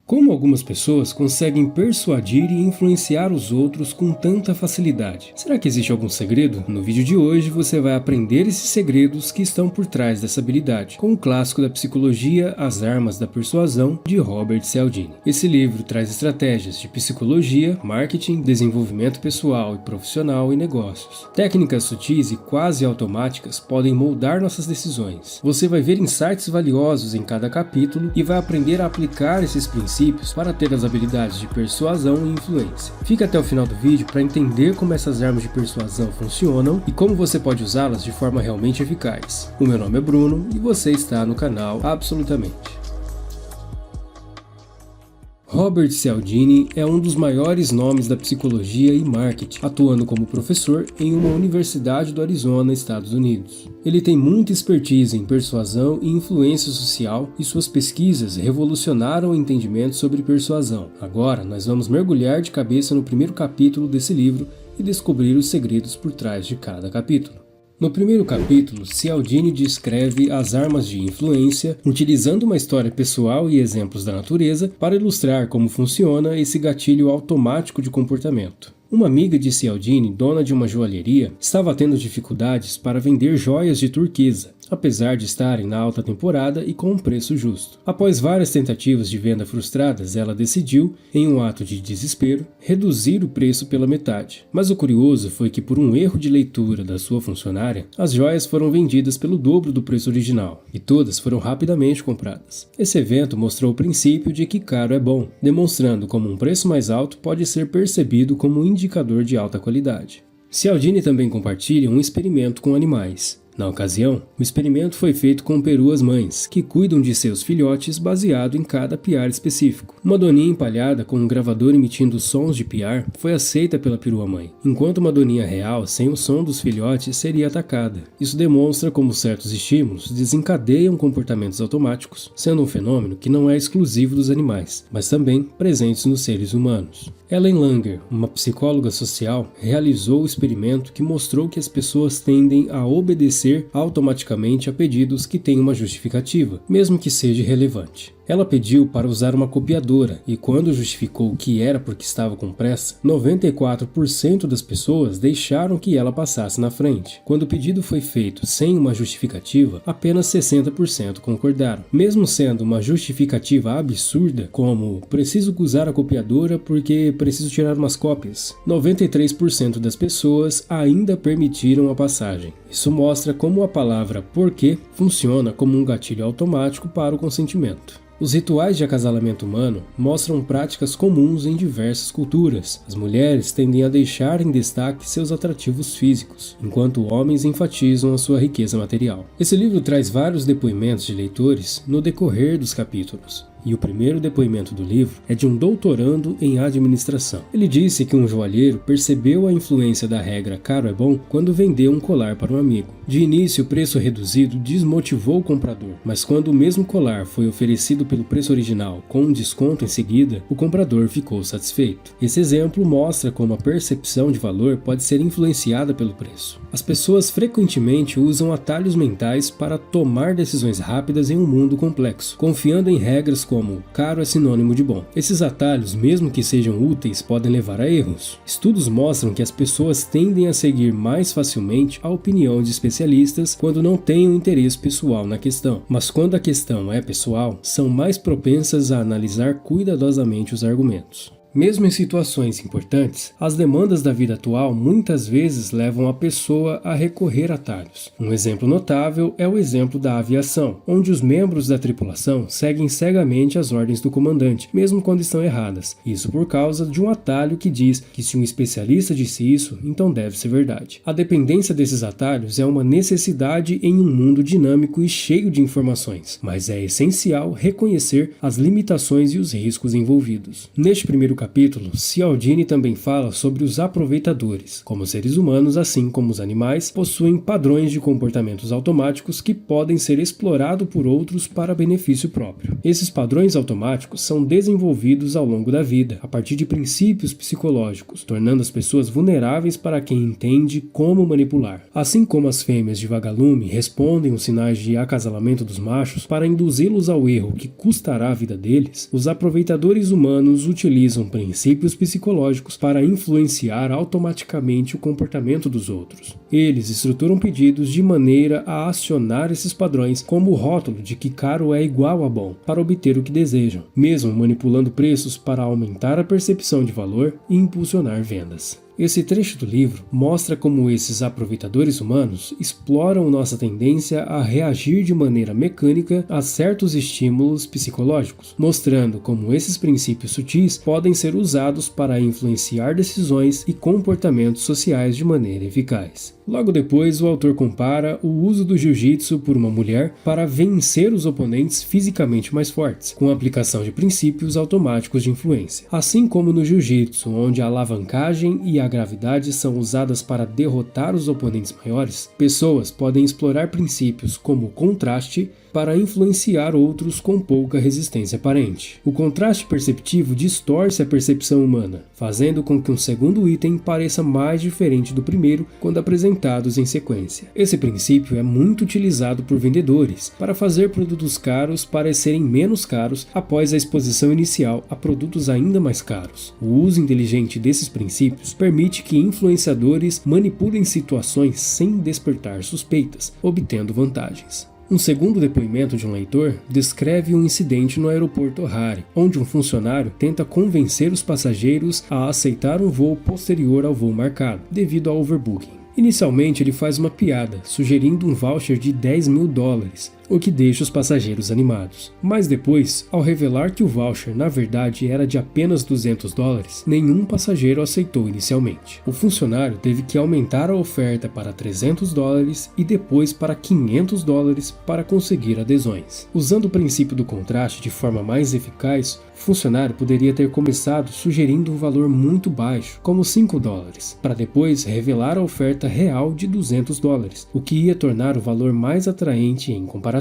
Como algumas pessoas conseguem persuadir e influenciar os outros com tanta facilidade? Será que existe algum segredo? No vídeo de hoje você vai aprender esses segredos que estão por trás dessa habilidade, com o clássico da psicologia As Armas da Persuasão, de Robert Cialdini. Esse livro traz estratégias de psicologia, marketing, desenvolvimento pessoal e profissional e negócios. Técnicas sutis e quase automáticas podem moldar nossas decisões. Você vai ver insights valiosos em cada capítulo e vai aprender a aplicar esses princípios para ter as habilidades de persuasão e influência. Fique até o final do vídeo para entender como essas armas de persuasão funcionam e como você pode usá-las de forma realmente eficaz. O meu nome é Bruno e você está no canal Absolutamente. Robert Cialdini é um dos maiores nomes da psicologia e marketing, atuando como professor em uma universidade do Arizona, Estados Unidos. Ele tem muita expertise em persuasão e influência social e suas pesquisas revolucionaram o entendimento sobre persuasão. Agora, nós vamos mergulhar de cabeça no primeiro capítulo desse livro e descobrir os segredos por trás de cada capítulo. No primeiro capítulo, Cialdini descreve as armas de influência, utilizando uma história pessoal e exemplos da natureza para ilustrar como funciona esse gatilho automático de comportamento. Uma amiga de Cialdini, dona de uma joalheria, estava tendo dificuldades para vender joias de turquesa, apesar de estarem na alta temporada e com um preço justo. Após várias tentativas de venda frustradas, ela decidiu, em um ato de desespero, reduzir o preço pela metade. Mas o curioso foi que, por um erro de leitura da sua funcionária, as joias foram vendidas pelo dobro do preço original, e todas foram rapidamente compradas. Esse evento mostrou o princípio de que caro é bom, demonstrando como um preço mais alto pode ser percebido como um indicador de alta qualidade. Cialdini também compartilha um experimento com animais. Na ocasião, o experimento foi feito com peruas mães, que cuidam de seus filhotes baseado em cada piar específico. Uma doninha empalhada com um gravador emitindo sons de piar foi aceita pela perua mãe, enquanto uma doninha real sem o som dos filhotes seria atacada. Isso demonstra como certos estímulos desencadeiam comportamentos automáticos, sendo um fenômeno que não é exclusivo dos animais, mas também presentes nos seres humanos. Ellen Langer, uma psicóloga social, realizou o experimento que mostrou que as pessoas tendem a obedecer automaticamente a pedidos que têm uma justificativa, mesmo que seja irrelevante. Ela pediu para usar uma copiadora e, quando justificou que era porque estava com pressa, 94% das pessoas deixaram que ela passasse na frente. Quando o pedido foi feito sem uma justificativa, apenas 60% concordaram. Mesmo sendo uma justificativa absurda, como "preciso usar a copiadora porque preciso tirar umas cópias", 93% das pessoas ainda permitiram a passagem. Isso mostra como a palavra "porquê" funciona como um gatilho automático para o consentimento. Os rituais de acasalamento humano mostram práticas comuns em diversas culturas. As mulheres tendem a deixar em destaque seus atrativos físicos, enquanto homens enfatizam a sua riqueza material. Esse livro traz vários depoimentos de leitores no decorrer dos capítulos. E o primeiro depoimento do livro é de um doutorando em administração. Ele disse que um joalheiro percebeu a influência da regra "caro é bom" quando vendeu um colar para um amigo. De início, o preço reduzido desmotivou o comprador, mas quando o mesmo colar foi oferecido pelo preço original com um desconto em seguida, o comprador ficou satisfeito. Esse exemplo mostra como a percepção de valor pode ser influenciada pelo preço. As pessoas frequentemente usam atalhos mentais para tomar decisões rápidas em um mundo complexo, confiando em regras como "caro é sinônimo de bom". Esses atalhos, mesmo que sejam úteis, podem levar a erros. Estudos mostram que as pessoas tendem a seguir mais facilmente a opinião de especialistas quando não têm um interesse pessoal na questão. Mas quando a questão é pessoal, são mais propensas a analisar cuidadosamente os argumentos. Mesmo em situações importantes, as demandas da vida atual muitas vezes levam a pessoa a recorrer a atalhos. Um exemplo notável é o exemplo da aviação, onde os membros da tripulação seguem cegamente as ordens do comandante, mesmo quando estão erradas. Isso por causa de um atalho que diz que se um especialista disse isso, então deve ser verdade. A dependência desses atalhos é uma necessidade em um mundo dinâmico e cheio de informações, mas é essencial reconhecer as limitações e os riscos envolvidos. Neste primeiro capítulo, Cialdini também fala sobre os aproveitadores. Como seres humanos, assim como os animais, possuem padrões de comportamentos automáticos que podem ser explorados por outros para benefício próprio. Esses padrões automáticos são desenvolvidos ao longo da vida, a partir de princípios psicológicos, tornando as pessoas vulneráveis para quem entende como manipular. Assim como as fêmeas de vagalume respondem aos sinais de acasalamento dos machos para induzi-los ao erro que custará a vida deles, os aproveitadores humanos utilizam princípios psicológicos para influenciar automaticamente o comportamento dos outros. Eles estruturam pedidos de maneira a acionar esses padrões como o rótulo de que caro é igual a bom, para obter o que desejam, mesmo manipulando preços para aumentar a percepção de valor e impulsionar vendas. Esse trecho do livro mostra como esses aproveitadores humanos exploram nossa tendência a reagir de maneira mecânica a certos estímulos psicológicos, mostrando como esses princípios sutis podem ser usados para influenciar decisões e comportamentos sociais de maneira eficaz. Logo depois, o autor compara o uso do jiu-jitsu por uma mulher para vencer os oponentes fisicamente mais fortes, com a aplicação de princípios automáticos de influência. Assim como no jiu-jitsu, onde a alavancagem e a gravidade são usadas para derrotar os oponentes maiores, pessoas podem explorar princípios como o contraste para influenciar outros com pouca resistência aparente. O contraste perceptivo distorce a percepção humana, fazendo com que um segundo item pareça mais diferente do primeiro quando apresentados em sequência. Esse princípio é muito utilizado por vendedores para fazer produtos caros parecerem menos caros após a exposição inicial a produtos ainda mais caros. O uso inteligente desses princípios permite que influenciadores manipulem situações sem despertar suspeitas, obtendo vantagens. Um segundo depoimento de um leitor descreve um incidente no aeroporto O'Hare, onde um funcionário tenta convencer os passageiros a aceitar um voo posterior ao voo marcado, devido ao overbooking. Inicialmente ele faz uma piada, sugerindo um voucher de $10.000, o que deixa os passageiros animados. Mas depois, ao revelar que o voucher na verdade era de apenas $200, nenhum passageiro aceitou inicialmente. O funcionário teve que aumentar a oferta para $300 e depois para $500 para conseguir adesões. Usando o princípio do contraste de forma mais eficaz, o funcionário poderia ter começado sugerindo um valor muito baixo, como $5, para depois revelar a oferta real de $200, o que ia tornar o valor mais atraente em comparação.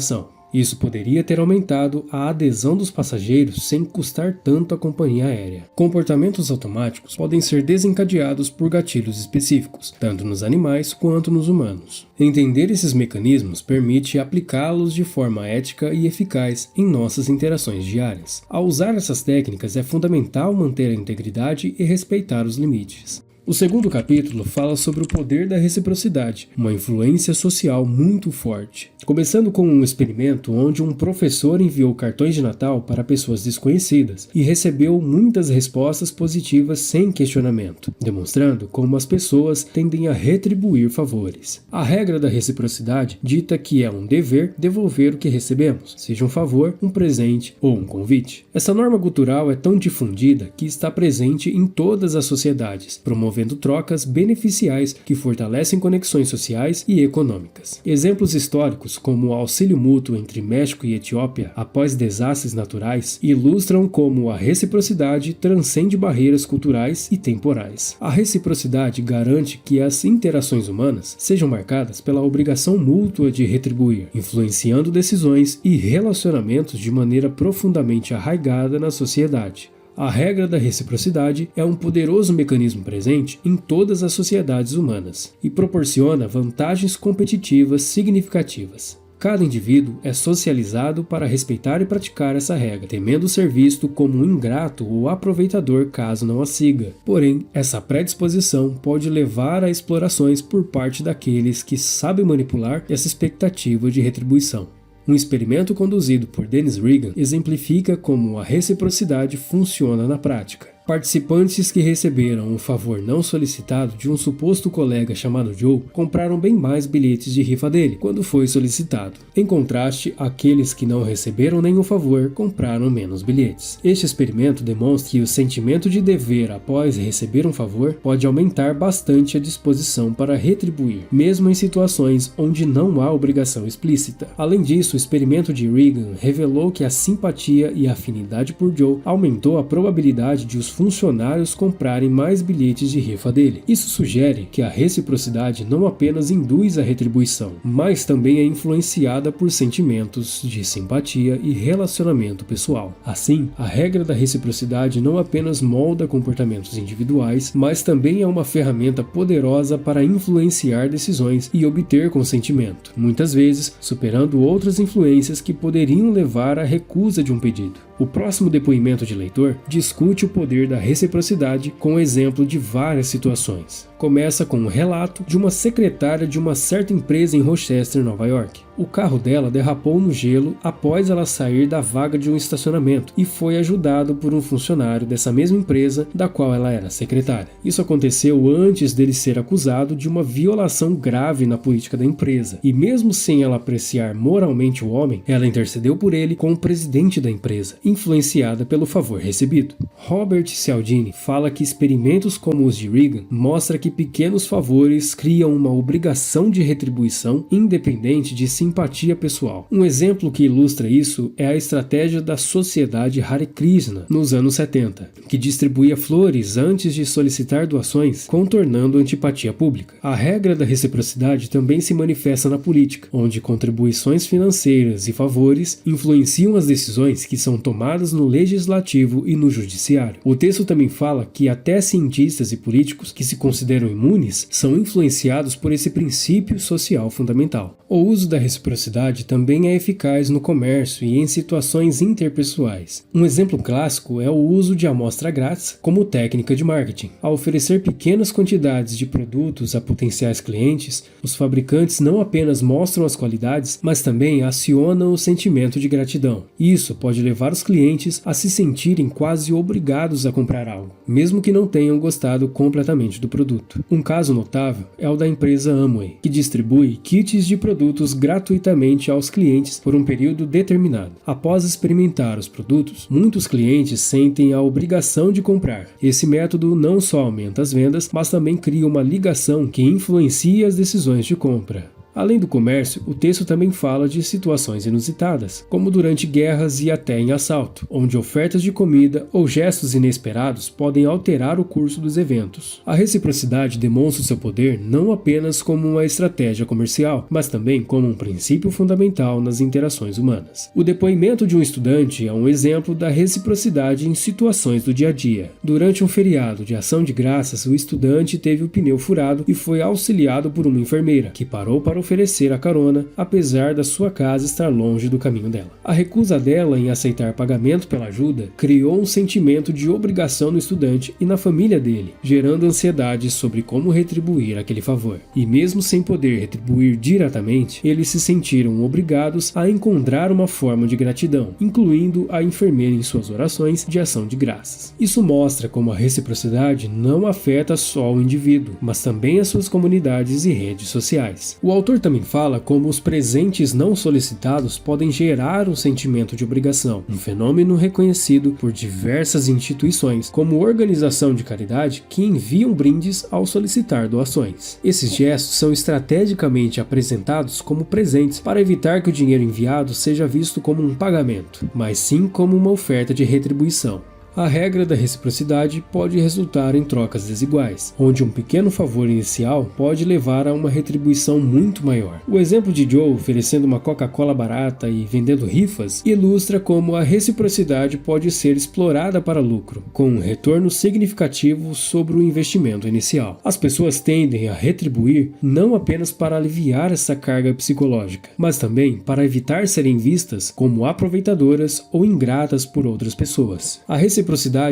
Isso poderia ter aumentado a adesão dos passageiros sem custar tanto à companhia aérea. Comportamentos automáticos podem ser desencadeados por gatilhos específicos, tanto nos animais quanto nos humanos. Entender esses mecanismos permite aplicá-los de forma ética e eficaz em nossas interações diárias. Ao usar essas técnicas, é fundamental manter a integridade e respeitar os limites. O segundo capítulo fala sobre o poder da reciprocidade, uma influência social muito forte. Começando com um experimento onde um professor enviou cartões de Natal para pessoas desconhecidas e recebeu muitas respostas positivas sem questionamento, demonstrando como as pessoas tendem a retribuir favores. A regra da reciprocidade dita que é um dever devolver o que recebemos, seja um favor, um presente ou um convite. Essa norma cultural é tão difundida que está presente em todas as sociedades, promovendo trocas beneficiais que fortalecem conexões sociais e econômicas. Exemplos históricos, como o auxílio mútuo entre México e Etiópia após desastres naturais, ilustram como a reciprocidade transcende barreiras culturais e temporais. A reciprocidade garante que as interações humanas sejam marcadas pela obrigação mútua de retribuir, influenciando decisões e relacionamentos de maneira profundamente arraigada na sociedade. A regra da reciprocidade é um poderoso mecanismo presente em todas as sociedades humanas e proporciona vantagens competitivas significativas. Cada indivíduo é socializado para respeitar e praticar essa regra, temendo ser visto como um ingrato ou aproveitador caso não a siga. Porém, essa predisposição pode levar a explorações por parte daqueles que sabem manipular essa expectativa de retribuição. Um experimento conduzido por Dennis Regan exemplifica como a reciprocidade funciona na prática. Participantes que receberam um favor não solicitado de um suposto colega chamado Joe compraram bem mais bilhetes de rifa dele quando foi solicitado. Em contraste, aqueles que não receberam nenhum favor compraram menos bilhetes. Este experimento demonstra que o sentimento de dever após receber um favor pode aumentar bastante a disposição para retribuir, mesmo em situações onde não há obrigação explícita. Além disso, o experimento de Regan revelou que a simpatia e a afinidade por Joe aumentou a probabilidade de os funcionários comprarem mais bilhetes de rifa dele. Isso sugere que a reciprocidade não apenas induz a retribuição, mas também é influenciada por sentimentos de simpatia e relacionamento pessoal. Assim, a regra da reciprocidade não apenas molda comportamentos individuais, mas também é uma ferramenta poderosa para influenciar decisões e obter consentimento, muitas vezes superando outras influências que poderiam levar à recusa de um pedido. O próximo depoimento de leitor discute o poder da reciprocidade com o exemplo de várias situações. Começa com um relato de uma secretária de uma certa empresa em Rochester, Nova York. O carro dela derrapou no gelo após ela sair da vaga de um estacionamento e foi ajudado por um funcionário dessa mesma empresa da qual ela era secretária. Isso aconteceu antes dele ser acusado de uma violação grave na política da empresa, e mesmo sem ela apreciar moralmente o homem, ela intercedeu por ele com o presidente da empresa, influenciada pelo favor recebido. Robert Cialdini fala que experimentos como os de Reagan mostram que pequenos favores criam uma obrigação de retribuição independente de simpatia pessoal. Um exemplo que ilustra isso é a estratégia da Sociedade Hare Krishna nos anos 70, que distribuía flores antes de solicitar doações, contornando a antipatia pública. A regra da reciprocidade também se manifesta na política, onde contribuições financeiras e favores influenciam as decisões que são tomadas no legislativo e no judiciário. O texto também fala que até cientistas e políticos que se consideram imunes são influenciados por esse princípio social fundamental. O uso da reciprocidade também é eficaz no comércio e em situações interpessoais. Um exemplo clássico é o uso de amostra grátis como técnica de marketing. Ao oferecer pequenas quantidades de produtos a potenciais clientes, os fabricantes não apenas mostram as qualidades, mas também acionam o sentimento de gratidão. Isso pode levar os clientes a se sentirem quase obrigados a comprar algo, mesmo que não tenham gostado completamente do produto. Um caso notável é o da empresa Amway, que distribui kits de produtos gratuitamente aos clientes por um período determinado. Após experimentar os produtos, muitos clientes sentem a obrigação de comprar. Esse método não só aumenta as vendas, mas também cria uma ligação que influencia as decisões de compra. Além do comércio, o texto também fala de situações inusitadas, como durante guerras e até em assalto, onde ofertas de comida ou gestos inesperados podem alterar o curso dos eventos. A reciprocidade demonstra seu poder não apenas como uma estratégia comercial, mas também como um princípio fundamental nas interações humanas. O depoimento de um estudante é um exemplo da reciprocidade em situações do dia a dia. Durante um feriado de ação de graças, o estudante teve o pneu furado e foi auxiliado por uma enfermeira, que parou para oferecer a carona, apesar da sua casa estar longe do caminho dela. A recusa dela em aceitar pagamento pela ajuda criou um sentimento de obrigação no estudante e na família dele, gerando ansiedade sobre como retribuir aquele favor. E mesmo sem poder retribuir diretamente, eles se sentiram obrigados a encontrar uma forma de gratidão, incluindo a enfermeira em suas orações de ação de graças. Isso mostra como a reciprocidade não afeta só o indivíduo, mas também as suas comunidades e redes sociais. O autor também fala como os presentes não solicitados podem gerar um sentimento de obrigação, um fenômeno reconhecido por diversas instituições, como organização de caridade que enviam brindes ao solicitar doações. Esses gestos são estrategicamente apresentados como presentes para evitar que o dinheiro enviado seja visto como um pagamento, mas sim como uma oferta de retribuição. A regra da reciprocidade pode resultar em trocas desiguais, onde um pequeno favor inicial pode levar a uma retribuição muito maior. O exemplo de Joe oferecendo uma Coca-Cola barata e vendendo rifas ilustra como a reciprocidade pode ser explorada para lucro, com um retorno significativo sobre o investimento inicial. As pessoas tendem a retribuir não apenas para aliviar essa carga psicológica, mas também para evitar serem vistas como aproveitadoras ou ingratas por outras pessoas. A reciprocidade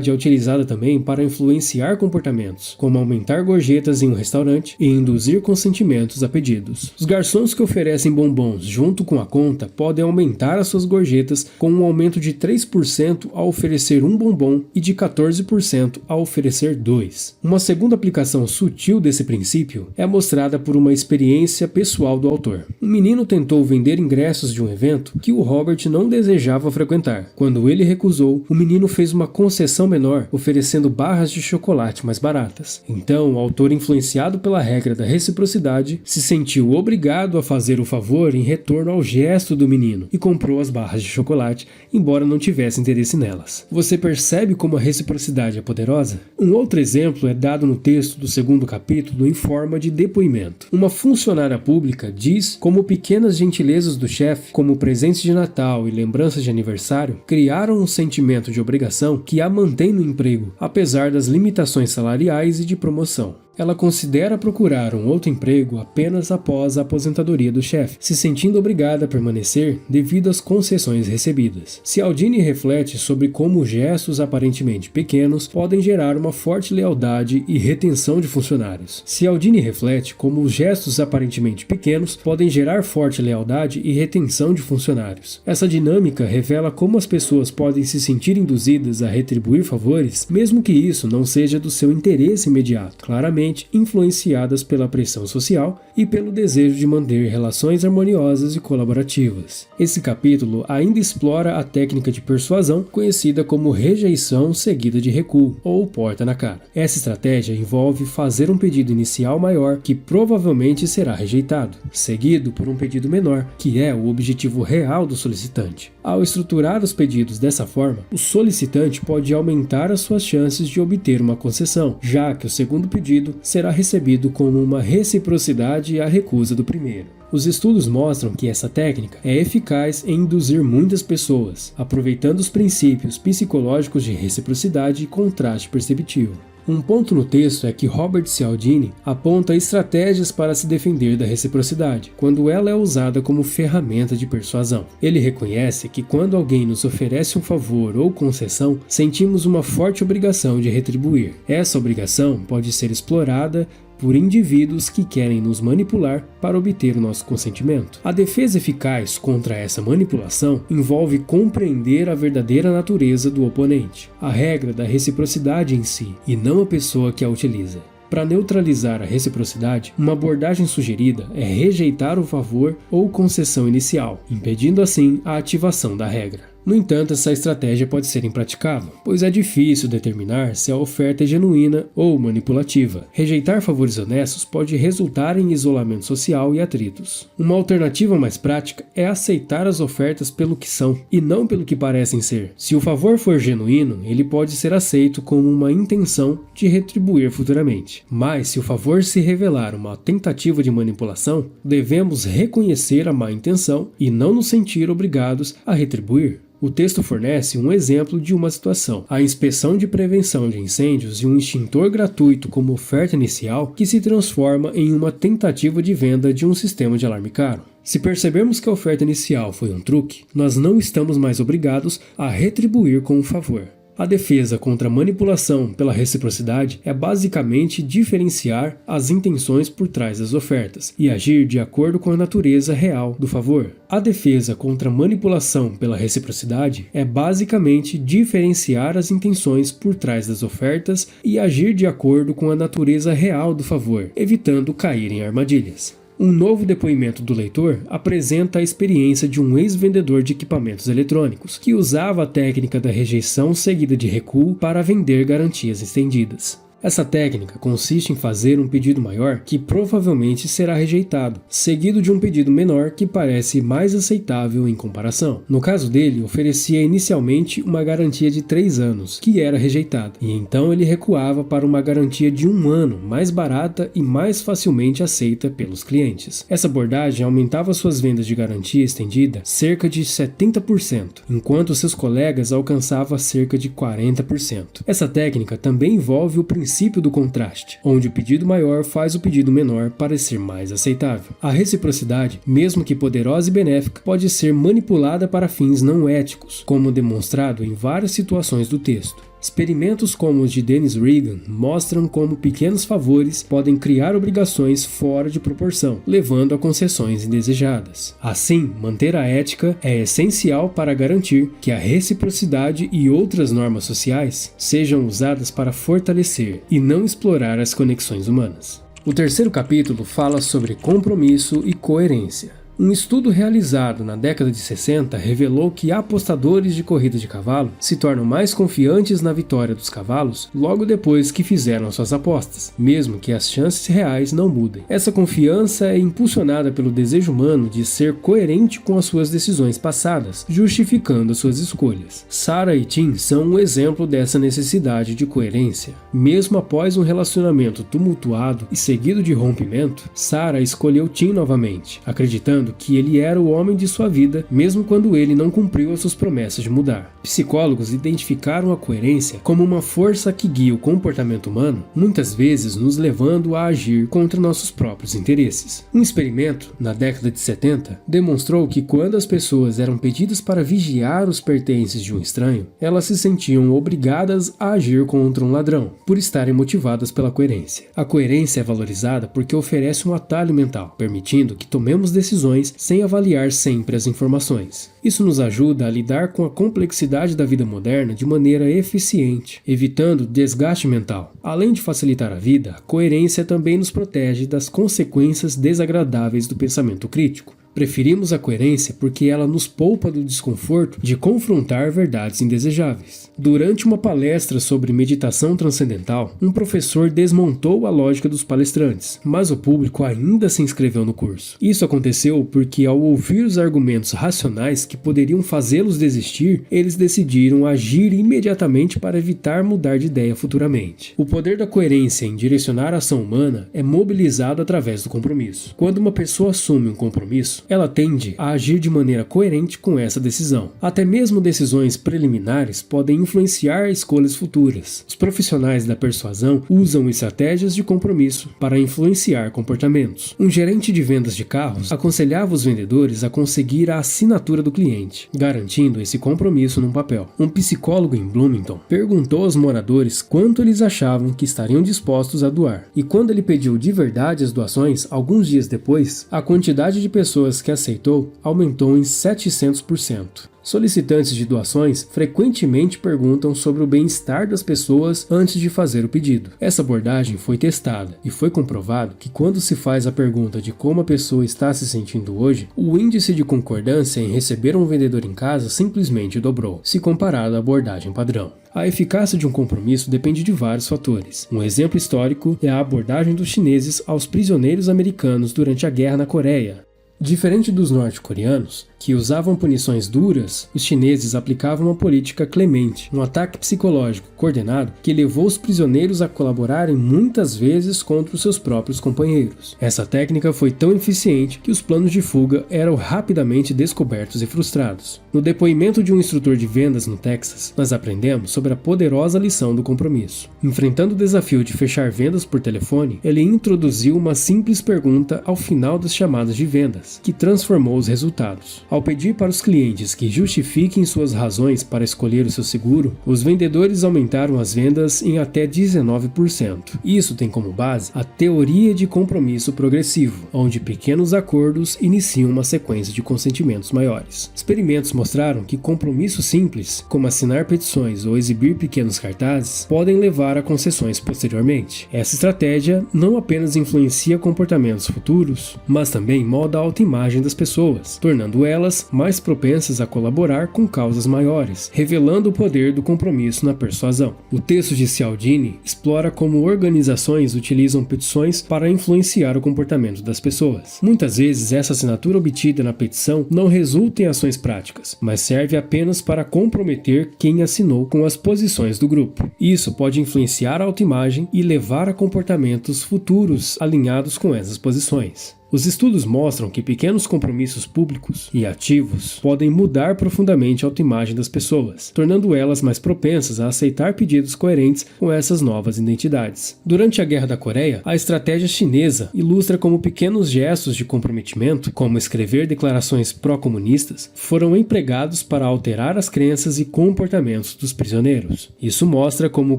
é utilizada também para influenciar comportamentos, como aumentar gorjetas em um restaurante e induzir consentimentos a pedidos. Os garçons que oferecem bombons junto com a conta podem aumentar as suas gorjetas com um aumento de 3% ao oferecer um bombom e de 14% ao oferecer 2. Uma segunda aplicação sutil desse princípio é mostrada por uma experiência pessoal do autor. Um menino tentou vender ingressos de um evento que o Robert não desejava frequentar. Quando ele recusou, o menino fez uma concessão menor, oferecendo barras de chocolate mais baratas. Então, o autor, influenciado pela regra da reciprocidade, se sentiu obrigado a fazer o favor em retorno ao gesto do menino e comprou as barras de chocolate, embora não tivesse interesse nelas. Você percebe como a reciprocidade é poderosa? Um outro exemplo é dado no texto do 2º capítulo em forma de depoimento. Uma funcionária pública diz como pequenas gentilezas do chefe, como presentes de Natal e lembranças de aniversário, criaram um sentimento de obrigação que a mantém no emprego, apesar das limitações salariais e de promoção. Ela considera procurar um outro emprego apenas após a aposentadoria do chefe, se sentindo obrigada a permanecer devido às concessões recebidas. Cialdini reflete sobre como gestos aparentemente pequenos podem gerar uma forte lealdade e retenção de funcionários. Cialdini reflete como os gestos aparentemente pequenos podem gerar forte lealdade e retenção de funcionários. Essa dinâmica revela como as pessoas podem se sentir induzidas a retribuir favores, mesmo que isso não seja do seu interesse imediato. Claramente, influenciadas pela pressão social e pelo desejo de manter relações harmoniosas e colaborativas. Esse capítulo ainda explora a técnica de persuasão conhecida como rejeição seguida de recuo, ou porta na cara. Essa estratégia envolve fazer um pedido inicial maior que provavelmente será rejeitado, seguido por um pedido menor, que é o objetivo real do solicitante. Ao estruturar os pedidos dessa forma, o solicitante pode aumentar as suas chances de obter uma concessão, já que o segundo pedido será recebido como uma reciprocidade à recusa do primeiro. Os estudos mostram que essa técnica é eficaz em induzir muitas pessoas, aproveitando os princípios psicológicos de reciprocidade e contraste perceptivo. Um ponto no texto é que Robert Cialdini aponta estratégias para se defender da reciprocidade, quando ela é usada como ferramenta de persuasão. Ele reconhece que quando alguém nos oferece um favor ou concessão, sentimos uma forte obrigação de retribuir. Essa obrigação pode ser explorada por indivíduos que querem nos manipular para obter o nosso consentimento. A defesa eficaz contra essa manipulação envolve compreender a verdadeira natureza do oponente, a regra da reciprocidade em si, e não a pessoa que a utiliza. Para neutralizar a reciprocidade, uma abordagem sugerida é rejeitar o favor ou concessão inicial, impedindo assim a ativação da regra. No entanto, essa estratégia pode ser impraticável, pois é difícil determinar se a oferta é genuína ou manipulativa. Rejeitar favores honestos pode resultar em isolamento social e atritos. Uma alternativa mais prática é aceitar as ofertas pelo que são, e não pelo que parecem ser. Se o favor for genuíno, ele pode ser aceito como uma intenção de retribuir futuramente. Mas se o favor se revelar uma tentativa de manipulação, devemos reconhecer a má intenção e não nos sentir obrigados a retribuir. O texto fornece um exemplo de uma situação: a inspeção de prevenção de incêndios e um extintor gratuito como oferta inicial que se transforma em uma tentativa de venda de um sistema de alarme caro. Se percebermos que a oferta inicial foi um truque, nós não estamos mais obrigados a retribuir com um favor. A defesa contra a manipulação pela reciprocidade é basicamente diferenciar as intenções por trás das ofertas e agir de acordo com a natureza real do favor. A defesa contra a manipulação pela reciprocidade é basicamente diferenciar as intenções por trás das ofertas e agir de acordo com a natureza real do favor, evitando cair em armadilhas. Um novo depoimento do leitor apresenta a experiência de um ex-vendedor de equipamentos eletrônicos, que usava a técnica da rejeição seguida de recuo para vender garantias estendidas. Essa técnica consiste em fazer um pedido maior que provavelmente será rejeitado, seguido de um pedido menor que parece mais aceitável em comparação. No caso dele, oferecia inicialmente uma garantia de 3 anos, que era rejeitada, e então ele recuava para uma garantia de 1 ano, mais barata e mais facilmente aceita pelos clientes. Essa abordagem aumentava suas vendas de garantia estendida cerca de 70%, enquanto seus colegas alcançavam cerca de 40%. Essa técnica também envolve o princípio do contraste, onde o pedido maior faz o pedido menor parecer mais aceitável. A reciprocidade, mesmo que poderosa e benéfica, pode ser manipulada para fins não éticos, como demonstrado em várias situações do texto. Experimentos como os de Dennis Regan mostram como pequenos favores podem criar obrigações fora de proporção, levando a concessões indesejadas. Assim, manter a ética é essencial para garantir que a reciprocidade e outras normas sociais sejam usadas para fortalecer e não explorar as conexões humanas. O terceiro capítulo fala sobre compromisso e coerência. Um estudo realizado na década de 60 revelou que apostadores de corrida de cavalo se tornam mais confiantes na vitória dos cavalos logo depois que fizeram suas apostas, mesmo que as chances reais não mudem. Essa confiança é impulsionada pelo desejo humano de ser coerente com as suas decisões passadas, justificando as suas escolhas. Sarah e Tim são um exemplo dessa necessidade de coerência. Mesmo após um relacionamento tumultuado e seguido de rompimento, Sarah escolheu Tim novamente, acreditando que ele era o homem de sua vida, mesmo quando ele não cumpriu as suas promessas de mudar. Psicólogos identificaram a coerência como uma força que guia o comportamento humano, muitas vezes nos levando a agir contra nossos próprios interesses. Um experimento, na década de 70, demonstrou que quando as pessoas eram pedidas para vigiar os pertences de um estranho, elas se sentiam obrigadas a agir contra um ladrão, por estarem motivadas pela coerência. A coerência é valorizada porque oferece um atalho mental, permitindo que tomemos decisões sem avaliar sempre as informações. Isso nos ajuda a lidar com a complexidade da vida moderna de maneira eficiente, evitando desgaste mental. Além de facilitar a vida, a coerência também nos protege das consequências desagradáveis do pensamento crítico. Preferimos a coerência porque ela nos poupa do desconforto de confrontar verdades indesejáveis. Durante uma palestra sobre meditação transcendental, um professor desmontou a lógica dos palestrantes, mas o público ainda se inscreveu no curso. Isso aconteceu porque, ao ouvir os argumentos racionais que poderiam fazê-los desistir, eles decidiram agir imediatamente para evitar mudar de ideia futuramente. O poder da coerência em direcionar a ação humana é mobilizado através do compromisso. Quando uma pessoa assume um compromisso, ela tende a agir de maneira coerente com essa decisão. Até mesmo decisões preliminares podem influenciar escolhas futuras. Os profissionais da persuasão usam estratégias de compromisso para influenciar comportamentos. Um gerente de vendas de carros aconselhava os vendedores a conseguir a assinatura do cliente, garantindo esse compromisso num papel. Um psicólogo em Bloomington perguntou aos moradores quanto eles achavam que estariam dispostos a doar, e quando ele pediu de verdade as doações, alguns dias depois, a quantidade de pessoas que aceitou aumentou em 700%. Solicitantes de doações frequentemente perguntam sobre o bem-estar das pessoas antes de fazer o pedido. Essa abordagem foi testada e foi comprovado que quando se faz a pergunta de como a pessoa está se sentindo hoje, o índice de concordância em receber um vendedor em casa simplesmente dobrou, se comparado à abordagem padrão. A eficácia de um compromisso depende de vários fatores. Um exemplo histórico é a abordagem dos chineses aos prisioneiros americanos durante a guerra na Coreia. Diferente dos norte-coreanos, que usavam punições duras, os chineses aplicavam uma política clemente, um ataque psicológico coordenado que levou os prisioneiros a colaborarem muitas vezes contra os seus próprios companheiros. Essa técnica foi tão eficiente que os planos de fuga eram rapidamente descobertos e frustrados. No depoimento de um instrutor de vendas no Texas, nós aprendemos sobre a poderosa lição do compromisso. Enfrentando o desafio de fechar vendas por telefone, ele introduziu uma simples pergunta ao final das chamadas de vendas, que transformou os resultados. Ao pedir para os clientes que justifiquem suas razões para escolher o seu seguro, os vendedores aumentaram as vendas em até 19%. Isso tem como base a teoria de compromisso progressivo, onde pequenos acordos iniciam uma sequência de consentimentos maiores. Experimentos mostraram que compromissos simples, como assinar petições ou exibir pequenos cartazes, podem levar a concessões posteriormente. Essa estratégia não apenas influencia comportamentos futuros, mas também molda a autoimagem das pessoas, tornando elas mais propensas a colaborar com causas maiores, revelando o poder do compromisso na persuasão. O texto de Cialdini explora como organizações utilizam petições para influenciar o comportamento das pessoas. Muitas vezes essa assinatura obtida na petição não resulta em ações práticas, mas serve apenas para comprometer quem assinou com as posições do grupo. Isso pode influenciar a autoimagem e levar a comportamentos futuros alinhados com essas posições. Os estudos mostram que pequenos compromissos públicos e ativos podem mudar profundamente a autoimagem das pessoas, tornando elas mais propensas a aceitar pedidos coerentes com essas novas identidades. Durante a Guerra da Coreia, a estratégia chinesa ilustra como pequenos gestos de comprometimento, como escrever declarações pró-comunistas, foram empregados para alterar as crenças e comportamentos dos prisioneiros. Isso mostra como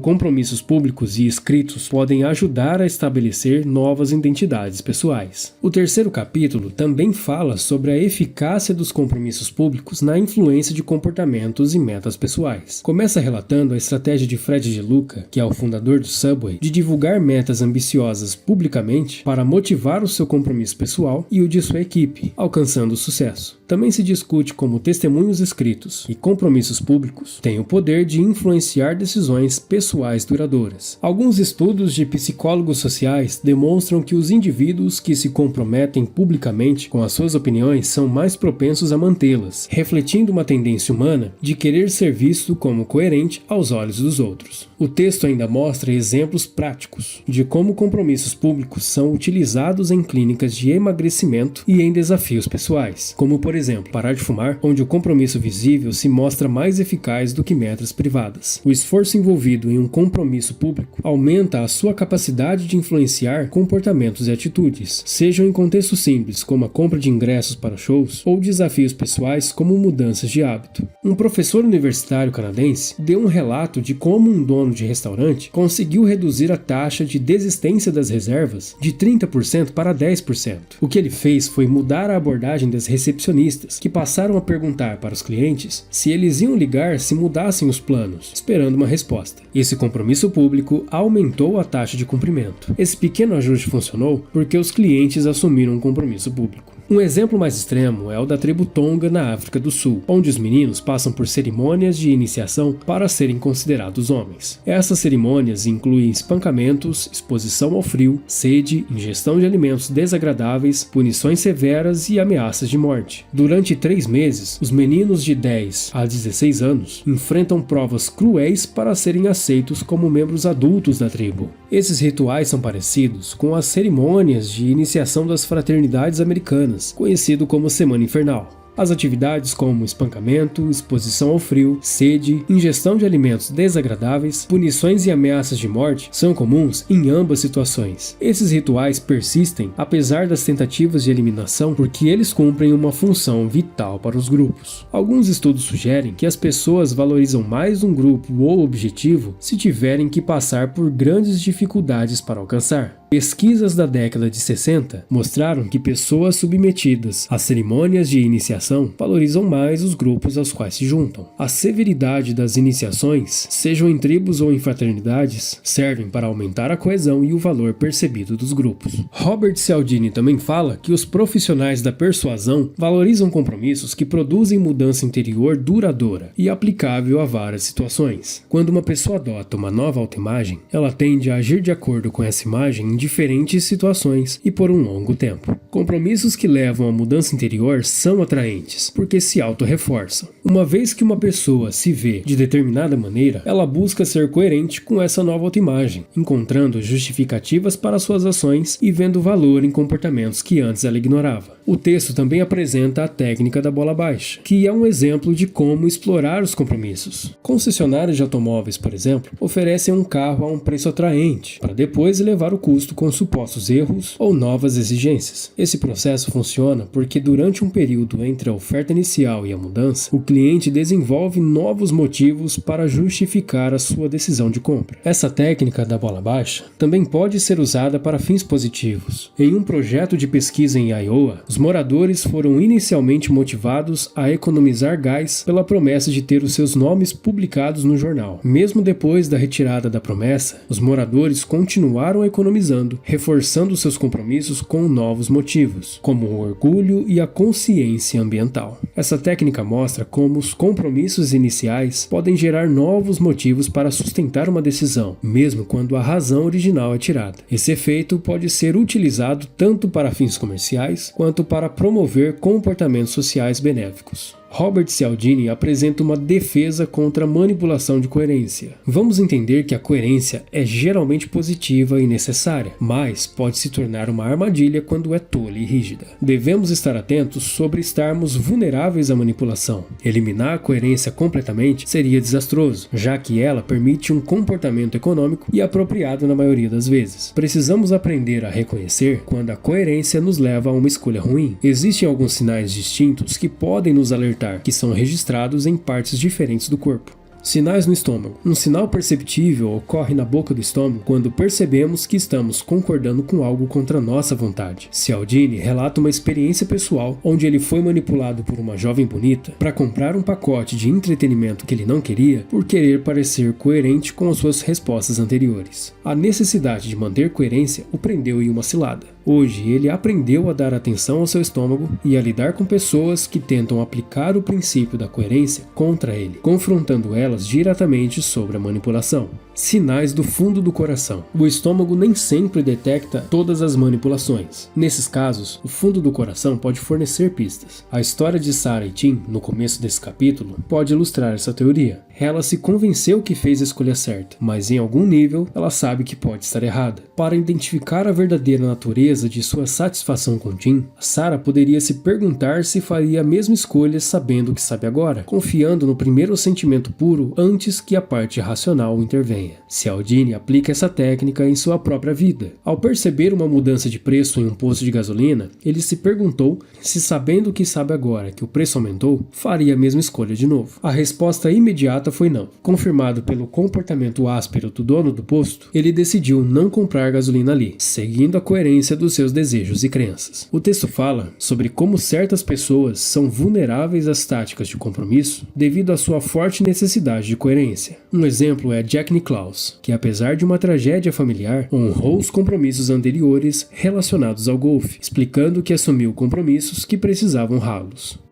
compromissos públicos e escritos podem ajudar a estabelecer novas identidades pessoais. O terceiro capítulo também fala sobre a eficácia dos compromissos públicos na influência de comportamentos e metas pessoais. Começa relatando a estratégia de Fred DeLuca, que é o fundador do Subway, de divulgar metas ambiciosas publicamente para motivar o seu compromisso pessoal e o de sua equipe, alcançando o sucesso. Também se discute como testemunhos escritos e compromissos públicos têm o poder de influenciar decisões pessoais duradouras. Alguns estudos de psicólogos sociais demonstram que os indivíduos que se comprometem publicamente com as suas opiniões são mais propensos a mantê-las, refletindo uma tendência humana de querer ser visto como coerente aos olhos dos outros. O texto ainda mostra exemplos práticos de como compromissos públicos são utilizados em clínicas de emagrecimento e em desafios pessoais, como por exemplo, parar de fumar, onde o compromisso visível se mostra mais eficaz do que metas privadas. O esforço envolvido em um compromisso público aumenta a sua capacidade de influenciar comportamentos e atitudes, sejam em contextos simples, como a compra de ingressos para shows, ou desafios pessoais, como mudanças de hábito. Um professor universitário canadense deu um relato de como um dono de restaurante conseguiu reduzir a taxa de desistência das reservas de 30% para 10%. O que ele fez foi mudar a abordagem das recepcionistas, que passaram a perguntar para os clientes se eles iam ligar se mudassem os planos, esperando uma resposta. Esse compromisso público aumentou a taxa de cumprimento. Esse pequeno ajuste funcionou porque os clientes assumiram um compromisso público. Um exemplo mais extremo é o da tribo Tonga na África do Sul, onde os meninos passam por cerimônias de iniciação para serem considerados homens. Essas cerimônias incluem espancamentos, exposição ao frio, sede, ingestão de alimentos desagradáveis, punições severas e ameaças de morte. Durante 3 meses, os meninos de 10 a 16 anos enfrentam provas cruéis para serem aceitos como membros adultos da tribo. Esses rituais são parecidos com as cerimônias de iniciação das fraternidades americanas, conhecido como Semana Infernal. As atividades como espancamento, exposição ao frio, sede, ingestão de alimentos desagradáveis, punições e ameaças de morte são comuns em ambas situações. Esses rituais persistem apesar das tentativas de eliminação porque eles cumprem uma função vital para os grupos. Alguns estudos sugerem que as pessoas valorizam mais um grupo ou objetivo se tiverem que passar por grandes dificuldades para alcançar. Pesquisas da década de 60 mostraram que pessoas submetidas a cerimônias de iniciação valorizam mais os grupos aos quais se juntam. A severidade das iniciações, sejam em tribos ou em fraternidades, servem para aumentar a coesão e o valor percebido dos grupos. Robert Cialdini também fala que os profissionais da persuasão valorizam compromissos que produzem mudança interior duradoura e aplicável a várias situações. Quando uma pessoa adota uma nova autoimagem, ela tende a agir de acordo com essa imagem em diferentes situações e por um longo tempo. Compromissos que levam à mudança interior são atraentes, porque se auto-reforçam. Uma vez que uma pessoa se vê de determinada maneira, ela busca ser coerente com essa nova autoimagem, encontrando justificativas para suas ações e vendo valor em comportamentos que antes ela ignorava. O texto também apresenta a técnica da bola baixa, que é um exemplo de como explorar os compromissos. Concessionários de automóveis, por exemplo, oferecem um carro a um preço atraente, para depois elevar o custo com supostos erros ou novas exigências. Esse processo funciona porque durante um período entre a oferta inicial e a mudança, o cliente desenvolve novos motivos para justificar a sua decisão de compra. Essa técnica da bola baixa também pode ser usada para fins positivos. Em um projeto de pesquisa em Iowa, os moradores foram inicialmente motivados a economizar gás pela promessa de ter os seus nomes publicados no jornal. Mesmo depois da retirada da promessa, os moradores continuaram economizando, reforçando seus compromissos com novos motivos, como o orgulho e a consciência ambiental. Essa técnica mostra como os compromissos iniciais podem gerar novos motivos para sustentar uma decisão, mesmo quando a razão original é tirada. Esse efeito pode ser utilizado tanto para fins comerciais quanto para promover comportamentos sociais benéficos. Robert Cialdini apresenta uma defesa contra a manipulação de coerência. Vamos entender que a coerência é geralmente positiva e necessária, mas pode se tornar uma armadilha quando é tola e rígida. Devemos estar atentos sobre estarmos vulneráveis à manipulação. Eliminar a coerência completamente seria desastroso, já que ela permite um comportamento econômico e apropriado na maioria das vezes. Precisamos aprender a reconhecer quando a coerência nos leva a uma escolha ruim. Existem alguns sinais distintos que podem nos alertar que são registrados em partes diferentes do corpo. Sinais no estômago. Um sinal perceptível ocorre na boca do estômago quando percebemos que estamos concordando com algo contra nossa vontade. Cialdini relata uma experiência pessoal onde ele foi manipulado por uma jovem bonita para comprar um pacote de entretenimento que ele não queria por querer parecer coerente com as suas respostas anteriores. A necessidade de manter coerência o prendeu em uma cilada. Hoje, ele aprendeu a dar atenção ao seu estômago e a lidar com pessoas que tentam aplicar o princípio da coerência contra ele, confrontando elas diretamente sobre a manipulação. Sinais do fundo do coração. O estômago nem sempre detecta todas as manipulações. Nesses casos, o fundo do coração pode fornecer pistas. A história de Sarah e Tim, no começo desse capítulo, pode ilustrar essa teoria. Ela se convenceu que fez a escolha certa, mas em algum nível ela sabe que pode estar errada. Para identificar a verdadeira natureza de sua satisfação com Tim, Sarah poderia se perguntar se faria a mesma escolha sabendo o que sabe agora, confiando no primeiro sentimento puro antes que a parte racional intervenha. Cialdini aplica essa técnica em sua própria vida. Ao perceber uma mudança de preço em um posto de gasolina, ele se perguntou se, sabendo o que sabe agora que o preço aumentou, faria a mesma escolha de novo. A resposta imediata foi não. Confirmado pelo comportamento áspero do dono do posto, ele decidiu não comprar gasolina ali, seguindo a coerência dos seus desejos e crenças. O texto fala sobre como certas pessoas são vulneráveis às táticas de compromisso devido à sua forte necessidade de coerência. Um exemplo é Jack Nicklaus, que apesar de uma tragédia familiar, honrou os compromissos anteriores relacionados ao golfe, explicando que assumiu compromissos que precisavam honrá-los.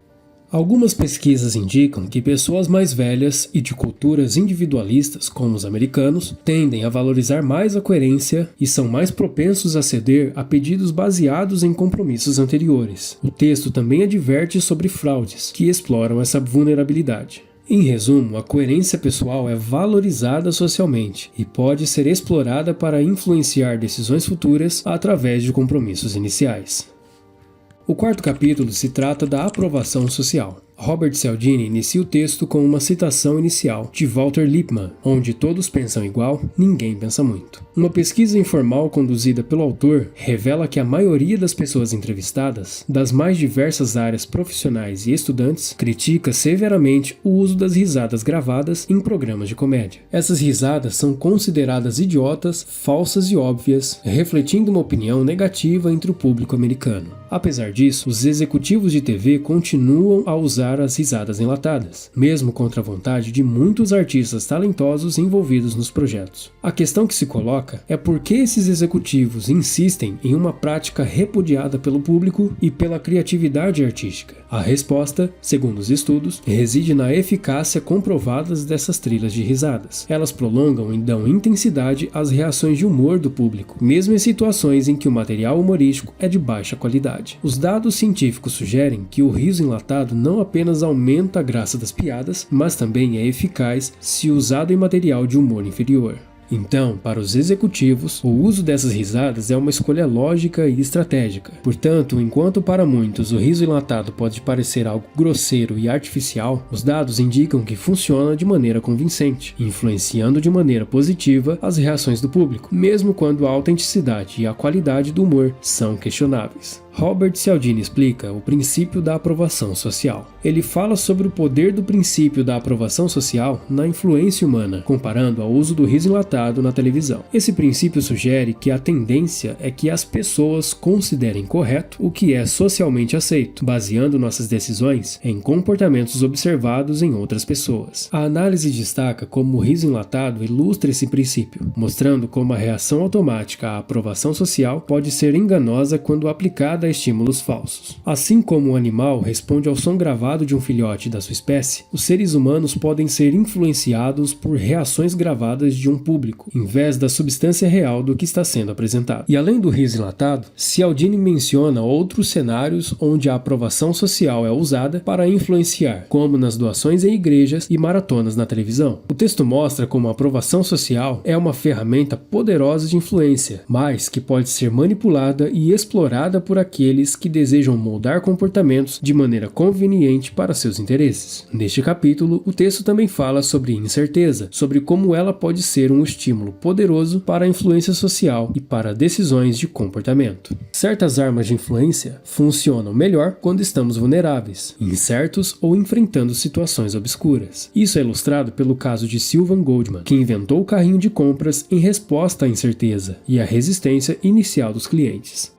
Algumas pesquisas indicam que pessoas mais velhas e de culturas individualistas, como os americanos, tendem a valorizar mais a coerência e são mais propensos a ceder a pedidos baseados em compromissos anteriores. O texto também adverte sobre fraudes que exploram essa vulnerabilidade. Em resumo, a coerência pessoal é valorizada socialmente e pode ser explorada para influenciar decisões futuras através de compromissos iniciais. O quarto capítulo se trata da aprovação social. Robert Cialdini inicia o texto com uma citação inicial de Walter Lippmann, onde todos pensam igual, ninguém pensa muito. Uma pesquisa informal conduzida pelo autor revela que a maioria das pessoas entrevistadas, das mais diversas áreas profissionais e estudantes, critica severamente o uso das risadas gravadas em programas de comédia. Essas risadas são consideradas idiotas, falsas e óbvias, refletindo uma opinião negativa entre o público americano. Apesar disso, os executivos de TV continuam a usar as risadas enlatadas, mesmo contra a vontade de muitos artistas talentosos envolvidos nos projetos. A questão que se coloca é por que esses executivos insistem em uma prática repudiada pelo público e pela criatividade artística. A resposta, segundo os estudos, reside na eficácia comprovada dessas trilhas de risadas. Elas prolongam e dão intensidade às reações de humor do público, mesmo em situações em que o material humorístico é de baixa qualidade. Os dados científicos sugerem que o riso enlatado não apenas aumenta a graça das piadas, mas também é eficaz se usado em material de humor inferior. Então, para os executivos, o uso dessas risadas é uma escolha lógica e estratégica. Portanto, enquanto para muitos o riso enlatado pode parecer algo grosseiro e artificial, os dados indicam que funciona de maneira convincente, influenciando de maneira positiva as reações do público, mesmo quando a autenticidade e a qualidade do humor são questionáveis. Robert Cialdini explica o princípio da aprovação social. Ele fala sobre o poder do princípio da aprovação social na influência humana, comparando ao uso do riso enlatado na televisão. Esse princípio sugere que a tendência é que as pessoas considerem correto o que é socialmente aceito, baseando nossas decisões em comportamentos observados em outras pessoas. A análise destaca como o riso enlatado ilustra esse princípio, mostrando como a reação automática à aprovação social pode ser enganosa quando aplicada a estímulos falsos. Assim como o animal responde ao som gravado de um filhote da sua espécie, os seres humanos podem ser influenciados por reações gravadas de um público, em vez da substância real do que está sendo apresentado. E além do riso enlatado, Cialdini menciona outros cenários onde a aprovação social é usada para influenciar, como nas doações em igrejas e maratonas na televisão. O texto mostra como a aprovação social é uma ferramenta poderosa de influência, mas que pode ser manipulada e explorada por aqueles aqueles que desejam moldar comportamentos de maneira conveniente para seus interesses. Neste capítulo, o texto também fala sobre incerteza, sobre como ela pode ser um estímulo poderoso para a influência social e para decisões de comportamento. Certas armas de influência funcionam melhor quando estamos vulneráveis, incertos ou enfrentando situações obscuras. Isso é ilustrado pelo caso de Sylvan Goldman, que inventou o carrinho de compras em resposta à incerteza e à resistência inicial dos clientes.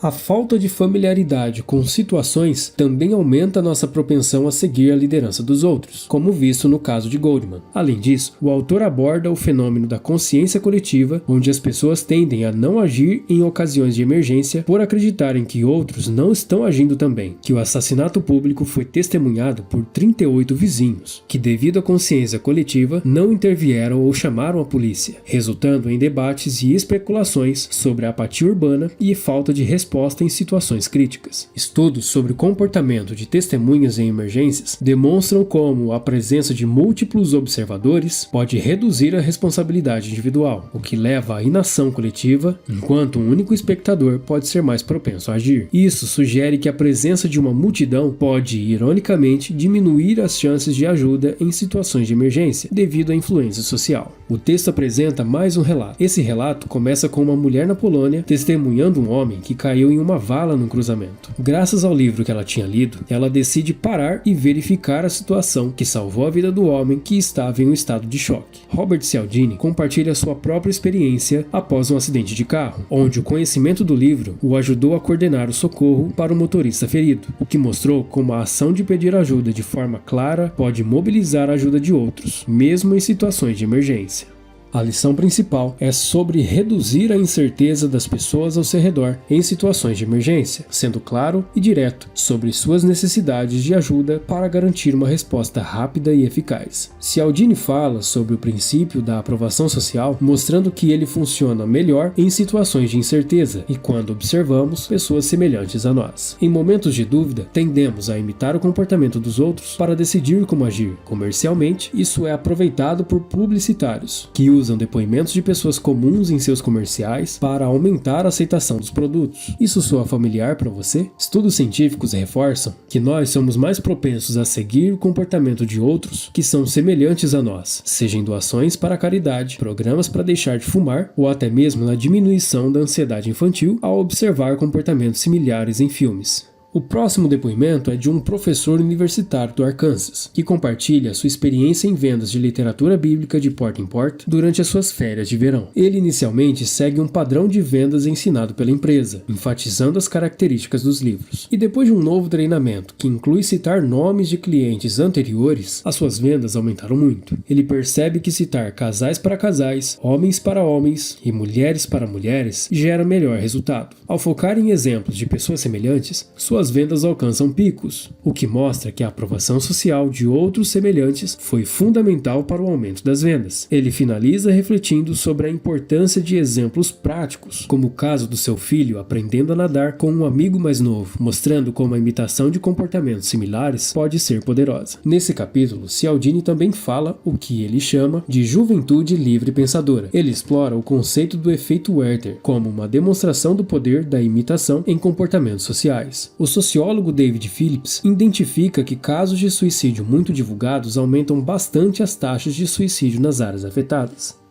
A falta de familiaridade com situações também aumenta nossa propensão a seguir a liderança dos outros, como visto no caso de Goldman. Além disso, o autor aborda o fenômeno da consciência coletiva, onde as pessoas tendem a não agir em ocasiões de emergência por acreditarem que outros não estão agindo também, que o assassinato público foi testemunhado por 38 vizinhos, que devido à consciência coletiva não intervieram ou chamaram a polícia, resultando em debates e especulações sobre a apatia urbana e falta de resposta em situações críticas. Estudos sobre o comportamento de testemunhas em emergências demonstram como a presença de múltiplos observadores pode reduzir a responsabilidade individual, o que leva à inação coletiva, enquanto um único espectador pode ser mais propenso a agir. Isso sugere que a presença de uma multidão pode, ironicamente, diminuir as chances de ajuda em situações de emergência, devido à influência social. O texto apresenta mais um relato. Esse relato começa com uma mulher na Polônia testemunhando um homem que caiu em uma vala num cruzamento. Graças ao livro que ela tinha lido, ela decide parar e verificar a situação que salvou a vida do homem que estava em um estado de choque. Robert Cialdini compartilha sua própria experiência após um acidente de carro, onde o conhecimento do livro o ajudou a coordenar o socorro para o motorista ferido, o que mostrou como a ação de pedir ajuda de forma clara pode mobilizar a ajuda de outros, mesmo em situações de emergência. A lição principal é sobre reduzir a incerteza das pessoas ao seu redor em situações de emergência, sendo claro e direto sobre suas necessidades de ajuda para garantir uma resposta rápida e eficaz. Cialdini fala sobre o princípio da aprovação social, mostrando que ele funciona melhor em situações de incerteza e quando observamos pessoas semelhantes a nós. Em momentos de dúvida, tendemos a imitar o comportamento dos outros para decidir como agir. Comercialmente, isso é aproveitado por publicitários, que usam depoimentos de pessoas comuns em seus comerciais para aumentar a aceitação dos produtos. Isso soa familiar para você? Estudos científicos reforçam que nós somos mais propensos a seguir o comportamento de outros que são semelhantes a nós, seja em doações para a caridade, programas para deixar de fumar ou até mesmo na diminuição da ansiedade infantil ao observar comportamentos similares em filmes. O próximo depoimento é de um professor universitário do Arkansas, que compartilha sua experiência em vendas de literatura bíblica de porta em porta durante as suas férias de verão. Ele inicialmente segue um padrão de vendas ensinado pela empresa, enfatizando as características dos livros. E depois de um novo treinamento, que inclui citar nomes de clientes anteriores, as suas vendas aumentaram muito. Ele percebe que citar casais para casais, homens para homens e mulheres para mulheres gera melhor resultado. Ao focar em exemplos de pessoas semelhantes, suas vendas alcançam picos, o que mostra que a aprovação social de outros semelhantes foi fundamental para o aumento das vendas. Ele finaliza refletindo sobre a importância de exemplos práticos, como o caso do seu filho aprendendo a nadar com um amigo mais novo, mostrando como a imitação de comportamentos similares pode ser poderosa. Nesse capítulo, Cialdini também fala o que ele chama de juventude livre pensadora. Ele explora o conceito do efeito Werther como uma demonstração do poder da imitação em comportamentos sociais. O sociólogo David Phillips identifica que casos de suicídio muito divulgados aumentam bastante as taxas de suicídio nas áreas afetadas.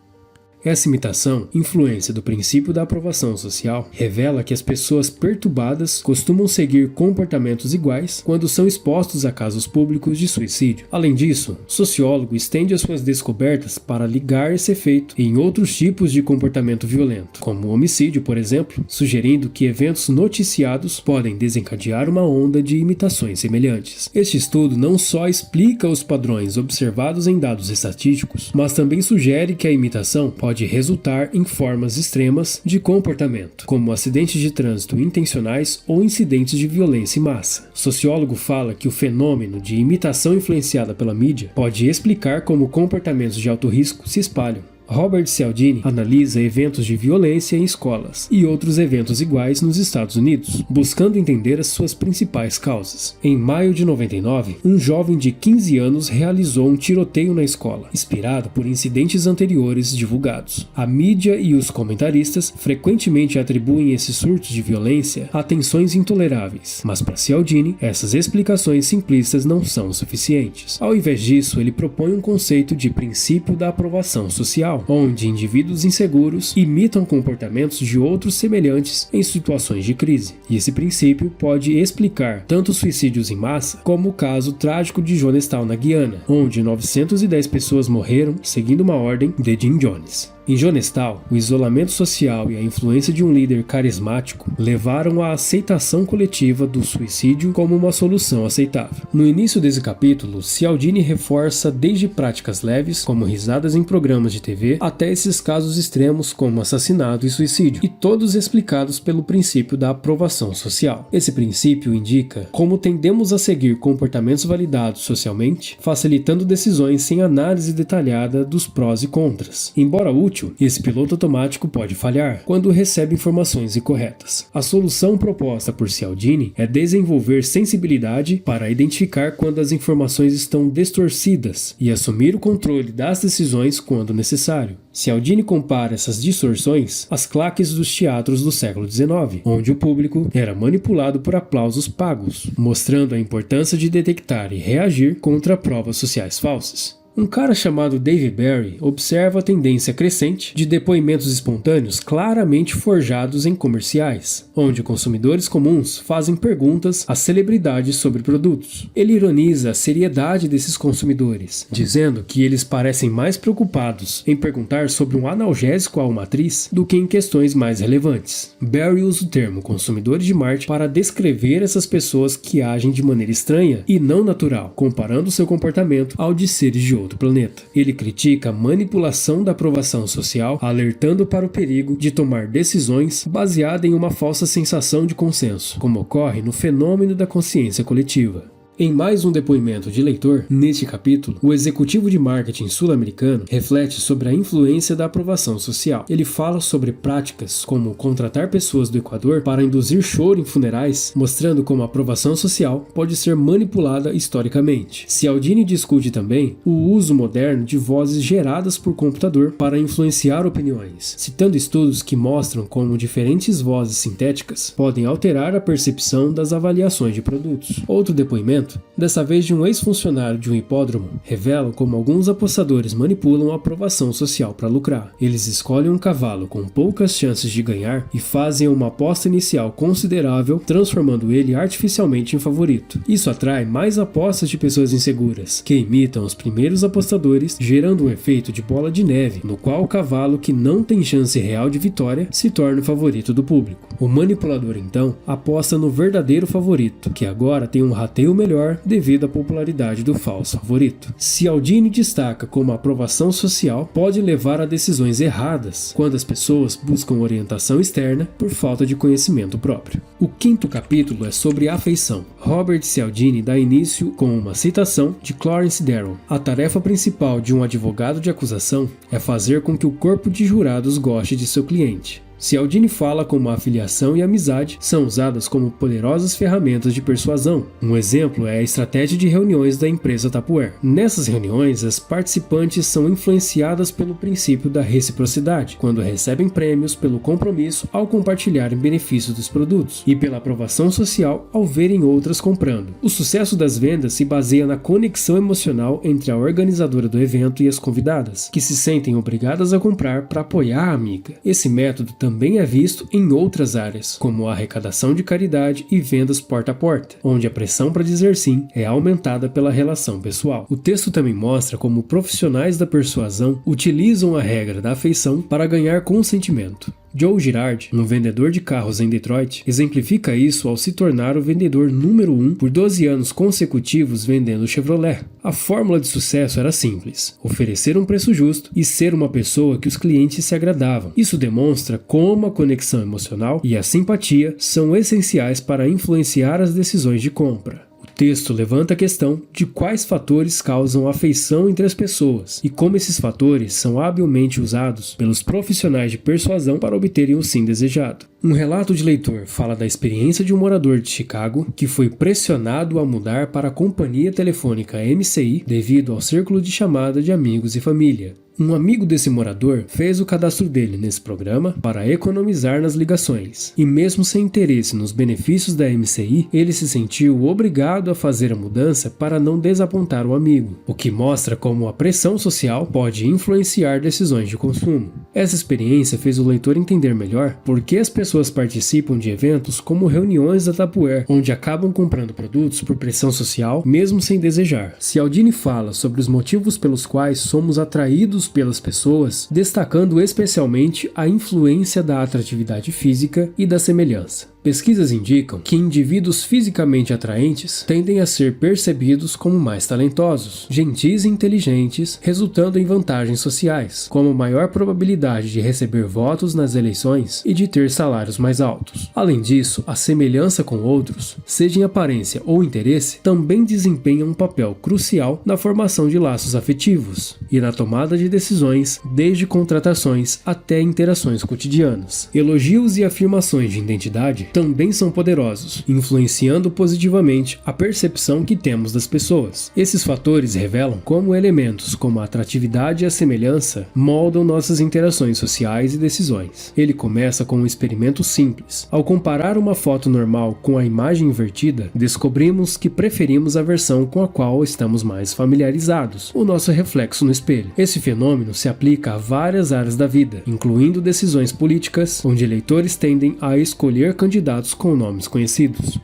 Essa imitação, influência do princípio da aprovação social, revela que as pessoas perturbadas costumam seguir comportamentos iguais quando são expostos a casos públicos de suicídio. Além disso, o sociólogo estende as suas descobertas para ligar esse efeito em outros tipos de comportamento violento, como o homicídio, por exemplo, sugerindo que eventos noticiados podem desencadear uma onda de imitações semelhantes. Este estudo não só explica os padrões observados em dados estatísticos, mas também sugere que a imitação pode resultar em formas extremas de comportamento, como acidentes de trânsito intencionais ou incidentes de violência em massa. O sociólogo fala que o fenômeno de imitação influenciada pela mídia pode explicar como comportamentos de alto risco se espalham. Robert Cialdini analisa eventos de violência em escolas e outros eventos iguais nos Estados Unidos, buscando entender as suas principais causas. Em maio de 99, um jovem de 15 anos realizou um tiroteio na escola, inspirado por incidentes anteriores divulgados. A mídia e os comentaristas frequentemente atribuem esses surtos de violência a tensões intoleráveis, mas para Cialdini, essas explicações simplistas não são suficientes. Ao invés disso, ele propõe um conceito de princípio da aprovação social, onde indivíduos inseguros imitam comportamentos de outros semelhantes em situações de crise. E esse princípio pode explicar tanto suicídios em massa, como o caso trágico de Jonestown, na Guiana, onde 910 pessoas morreram seguindo uma ordem de Jim Jones. Em Jonestown, o isolamento social e a influência de um líder carismático levaram à aceitação coletiva do suicídio como uma solução aceitável. No início desse capítulo, Cialdini reforça desde práticas leves, como risadas em programas de TV, até esses casos extremos como assassinato e suicídio, e todos explicados pelo princípio da aprovação social. Esse princípio indica como tendemos a seguir comportamentos validados socialmente, facilitando decisões sem análise detalhada dos prós e contras. Embora útil, esse piloto automático pode falhar quando recebe informações incorretas. A solução proposta por Cialdini é desenvolver sensibilidade para identificar quando as informações estão distorcidas e assumir o controle das decisões quando necessário. Cialdini compara essas distorções às claques dos teatros do século XIX, onde o público era manipulado por aplausos pagos, mostrando a importância de detectar e reagir contra provas sociais falsas. Um cara chamado Dave Barry observa a tendência crescente de depoimentos espontâneos claramente forjados em comerciais, onde consumidores comuns fazem perguntas às celebridades sobre produtos. Ele ironiza a seriedade desses consumidores, dizendo que eles parecem mais preocupados em perguntar sobre um analgésico a uma atriz do que em questões mais relevantes. Barry usa o termo consumidores de Marte para descrever essas pessoas que agem de maneira estranha e não natural, comparando seu comportamento ao de seres de outro planeta. Ele critica a manipulação da aprovação social, alertando para o perigo de tomar decisões baseadas em uma falsa sensação de consenso, como ocorre no fenômeno da consciência coletiva. Em mais um depoimento de leitor, neste capítulo, o executivo de marketing sul-americano reflete sobre a influência da aprovação social. Ele fala sobre práticas como contratar pessoas do Equador para induzir choro em funerais, mostrando como a aprovação social pode ser manipulada historicamente. Cialdini discute também o uso moderno de vozes geradas por computador para influenciar opiniões, citando estudos que mostram como diferentes vozes sintéticas podem alterar a percepção das avaliações de produtos. Outro depoimento, dessa vez de um ex-funcionário de um hipódromo, revela como alguns apostadores manipulam a aprovação social para lucrar. Eles escolhem um cavalo com poucas chances de ganhar e fazem uma aposta inicial considerável, transformando ele artificialmente em favorito. Isso atrai mais apostas de pessoas inseguras, que imitam os primeiros apostadores, gerando um efeito de bola de neve, no qual o cavalo que não tem chance real de vitória se torna o favorito do público. O manipulador, então, aposta no verdadeiro favorito, que agora tem um rateio melhor devido à popularidade do falso favorito. Cialdini destaca como a aprovação social pode levar a decisões erradas quando as pessoas buscam orientação externa por falta de conhecimento próprio. O quinto capítulo é sobre afeição. Robert Cialdini dá início com uma citação de Clarence Darrow. A tarefa principal de um advogado de acusação é fazer com que o corpo de jurados goste de seu cliente. Cialdini fala como a afiliação e a amizade são usadas como poderosas ferramentas de persuasão. Um exemplo é a estratégia de reuniões da empresa Tupperware. Nessas reuniões, as participantes são influenciadas pelo princípio da reciprocidade, quando recebem prêmios pelo compromisso ao compartilharem benefícios dos produtos, e pela aprovação social ao verem outras comprando. O sucesso das vendas se baseia na conexão emocional entre a organizadora do evento e as convidadas, que se sentem obrigadas a comprar para apoiar a amiga. Esse método também é visto em outras áreas, como a arrecadação de caridade e vendas porta a porta, onde a pressão para dizer sim é aumentada pela relação pessoal. O texto também mostra como profissionais da persuasão utilizam a regra da afeição para ganhar consentimento. Joe Girard, um vendedor de carros em Detroit, exemplifica isso ao se tornar o vendedor número 1 por 12 anos consecutivos vendendo Chevrolet. A fórmula de sucesso era simples: oferecer um preço justo e ser uma pessoa que os clientes se agradavam. Isso demonstra como a conexão emocional e a simpatia são essenciais para influenciar as decisões de compra. O O texto levanta a questão de quais fatores causam afeição entre as pessoas e como esses fatores são habilmente usados pelos profissionais de persuasão para obterem o sim desejado. Um relato de leitor fala da experiência de um morador de Chicago que foi pressionado a mudar para a companhia telefônica MCI devido ao círculo de chamada de amigos e família. Um amigo desse morador fez o cadastro dele nesse programa para economizar nas ligações, e mesmo sem interesse nos benefícios da MCI, ele se sentiu obrigado a fazer a mudança para não desapontar o amigo, o que mostra como a pressão social pode influenciar decisões de consumo. Essa experiência fez o leitor entender melhor por que as pessoas participam de eventos como reuniões da Tupperware, onde acabam comprando produtos por pressão social, mesmo sem desejar. Cialdini fala sobre os motivos pelos quais somos atraídos pelas pessoas, destacando especialmente a influência da atratividade física e da semelhança. Pesquisas indicam que indivíduos fisicamente atraentes tendem a ser percebidos como mais talentosos, gentis e inteligentes, resultando em vantagens sociais, como maior probabilidade de receber votos nas eleições e de ter salários mais altos. Além disso, a semelhança com outros, seja em aparência ou interesse, também desempenha um papel crucial na formação de laços afetivos e na tomada de decisões, desde contratações até interações cotidianas. Elogios e afirmações de identidade também são poderosos, influenciando positivamente a percepção que temos das pessoas. Esses fatores revelam como elementos como a atratividade e a semelhança moldam nossas interações sociais e decisões. Ele começa com um experimento simples. Ao comparar uma foto normal com a imagem invertida, descobrimos que preferimos a versão com a qual estamos mais familiarizados, o nosso reflexo no espelho. Esse fenômeno se aplica a várias áreas da vida, incluindo decisões políticas, onde eleitores tendem a escolher candidatos com nomes conhecidos.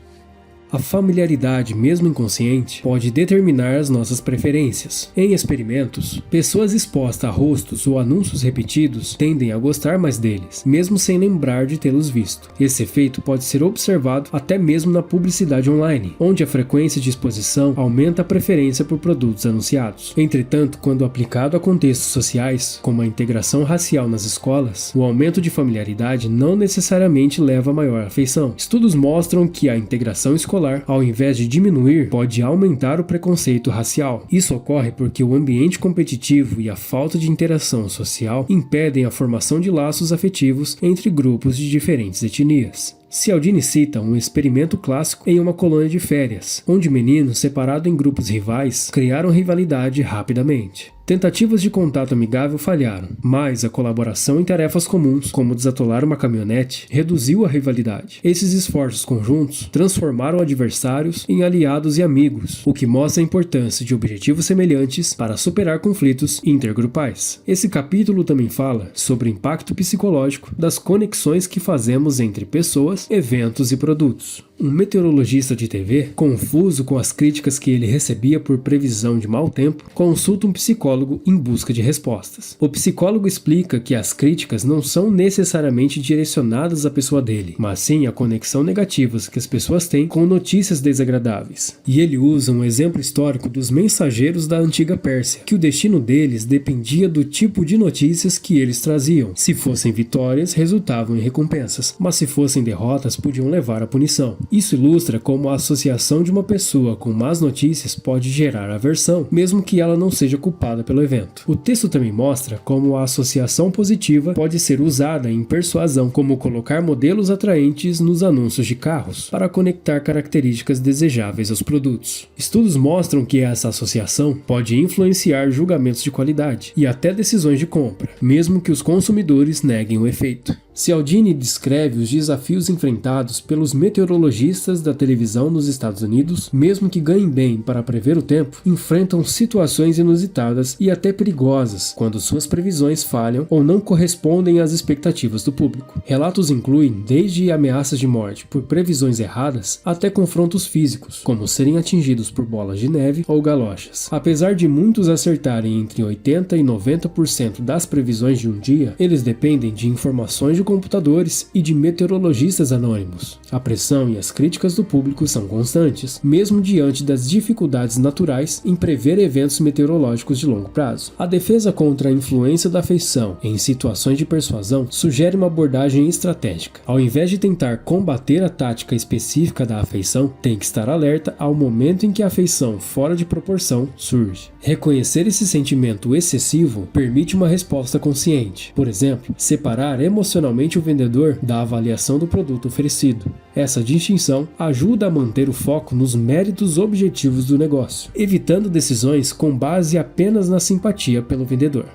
A familiaridade, mesmo inconsciente, pode determinar as nossas preferências. Em experimentos, pessoas expostas a rostos ou anúncios repetidos tendem a gostar mais deles, mesmo sem lembrar de tê-los visto. Esse efeito pode ser observado até mesmo na publicidade online, onde a frequência de exposição aumenta a preferência por produtos anunciados. Entretanto, quando aplicado a contextos sociais, como a integração racial nas escolas, o aumento de familiaridade não necessariamente leva a maior afeição. Estudos mostram que a integração escolar, ao invés de diminuir, pode aumentar o preconceito racial. Isso ocorre porque o ambiente competitivo e a falta de interação social impedem a formação de laços afetivos entre grupos de diferentes etnias. Cialdini cita um experimento clássico em uma colônia de férias, onde meninos separados em grupos rivais criaram rivalidade rapidamente. Tentativas de contato amigável falharam, mas a colaboração em tarefas comuns, como desatolar uma caminhonete, reduziu a rivalidade. Esses esforços conjuntos transformaram adversários em aliados e amigos, o que mostra a importância de objetivos semelhantes para superar conflitos intergrupais. Esse capítulo também fala sobre o impacto psicológico das conexões que fazemos entre pessoas, eventos e produtos. Um meteorologista de TV, confuso com as críticas que ele recebia por previsão de mau tempo, consulta um psicólogo em busca de respostas. O psicólogo explica que as críticas não são necessariamente direcionadas à pessoa dele, mas sim a conexão negativa que as pessoas têm com notícias desagradáveis. E ele usa um exemplo histórico dos mensageiros da antiga Pérsia, que o destino deles dependia do tipo de notícias que eles traziam. Se fossem vitórias, resultavam em recompensas, mas se fossem derrotas, podiam levar à punição. Isso ilustra como a associação de uma pessoa com más notícias pode gerar aversão, mesmo que ela não seja culpada pelo evento. O texto também mostra como a associação positiva pode ser usada em persuasão, como colocar modelos atraentes nos anúncios de carros, para conectar características desejáveis aos produtos. Estudos mostram que essa associação pode influenciar julgamentos de qualidade e até decisões de compra, mesmo que os consumidores neguem o efeito. Cialdini descreve os desafios enfrentados pelos meteorologistas da televisão nos Estados Unidos, mesmo que ganhem bem para prever o tempo, enfrentam situações inusitadas e até perigosas quando suas previsões falham ou não correspondem às expectativas do público. Relatos incluem desde ameaças de morte por previsões erradas até confrontos físicos, como serem atingidos por bolas de neve ou galochas. Apesar de muitos acertarem entre 80% e 90% das previsões de um dia, eles dependem de informações de computadores e de meteorologistas anônimos. A pressão e as críticas do público são constantes, mesmo diante das dificuldades naturais em prever eventos meteorológicos de longo prazo. A defesa contra a influência da afeição em situações de persuasão sugere uma abordagem estratégica. Ao invés de tentar combater a tática específica da afeição, tem que estar alerta ao momento em que a afeição fora de proporção surge. Reconhecer esse sentimento excessivo permite uma resposta consciente. Por exemplo, separar emocionalmente o vendedor da avaliação do produto oferecido. Essa distinção ajuda a manter o foco nos méritos objetivos do negócio, evitando decisões com base apenas na simpatia pelo vendedor.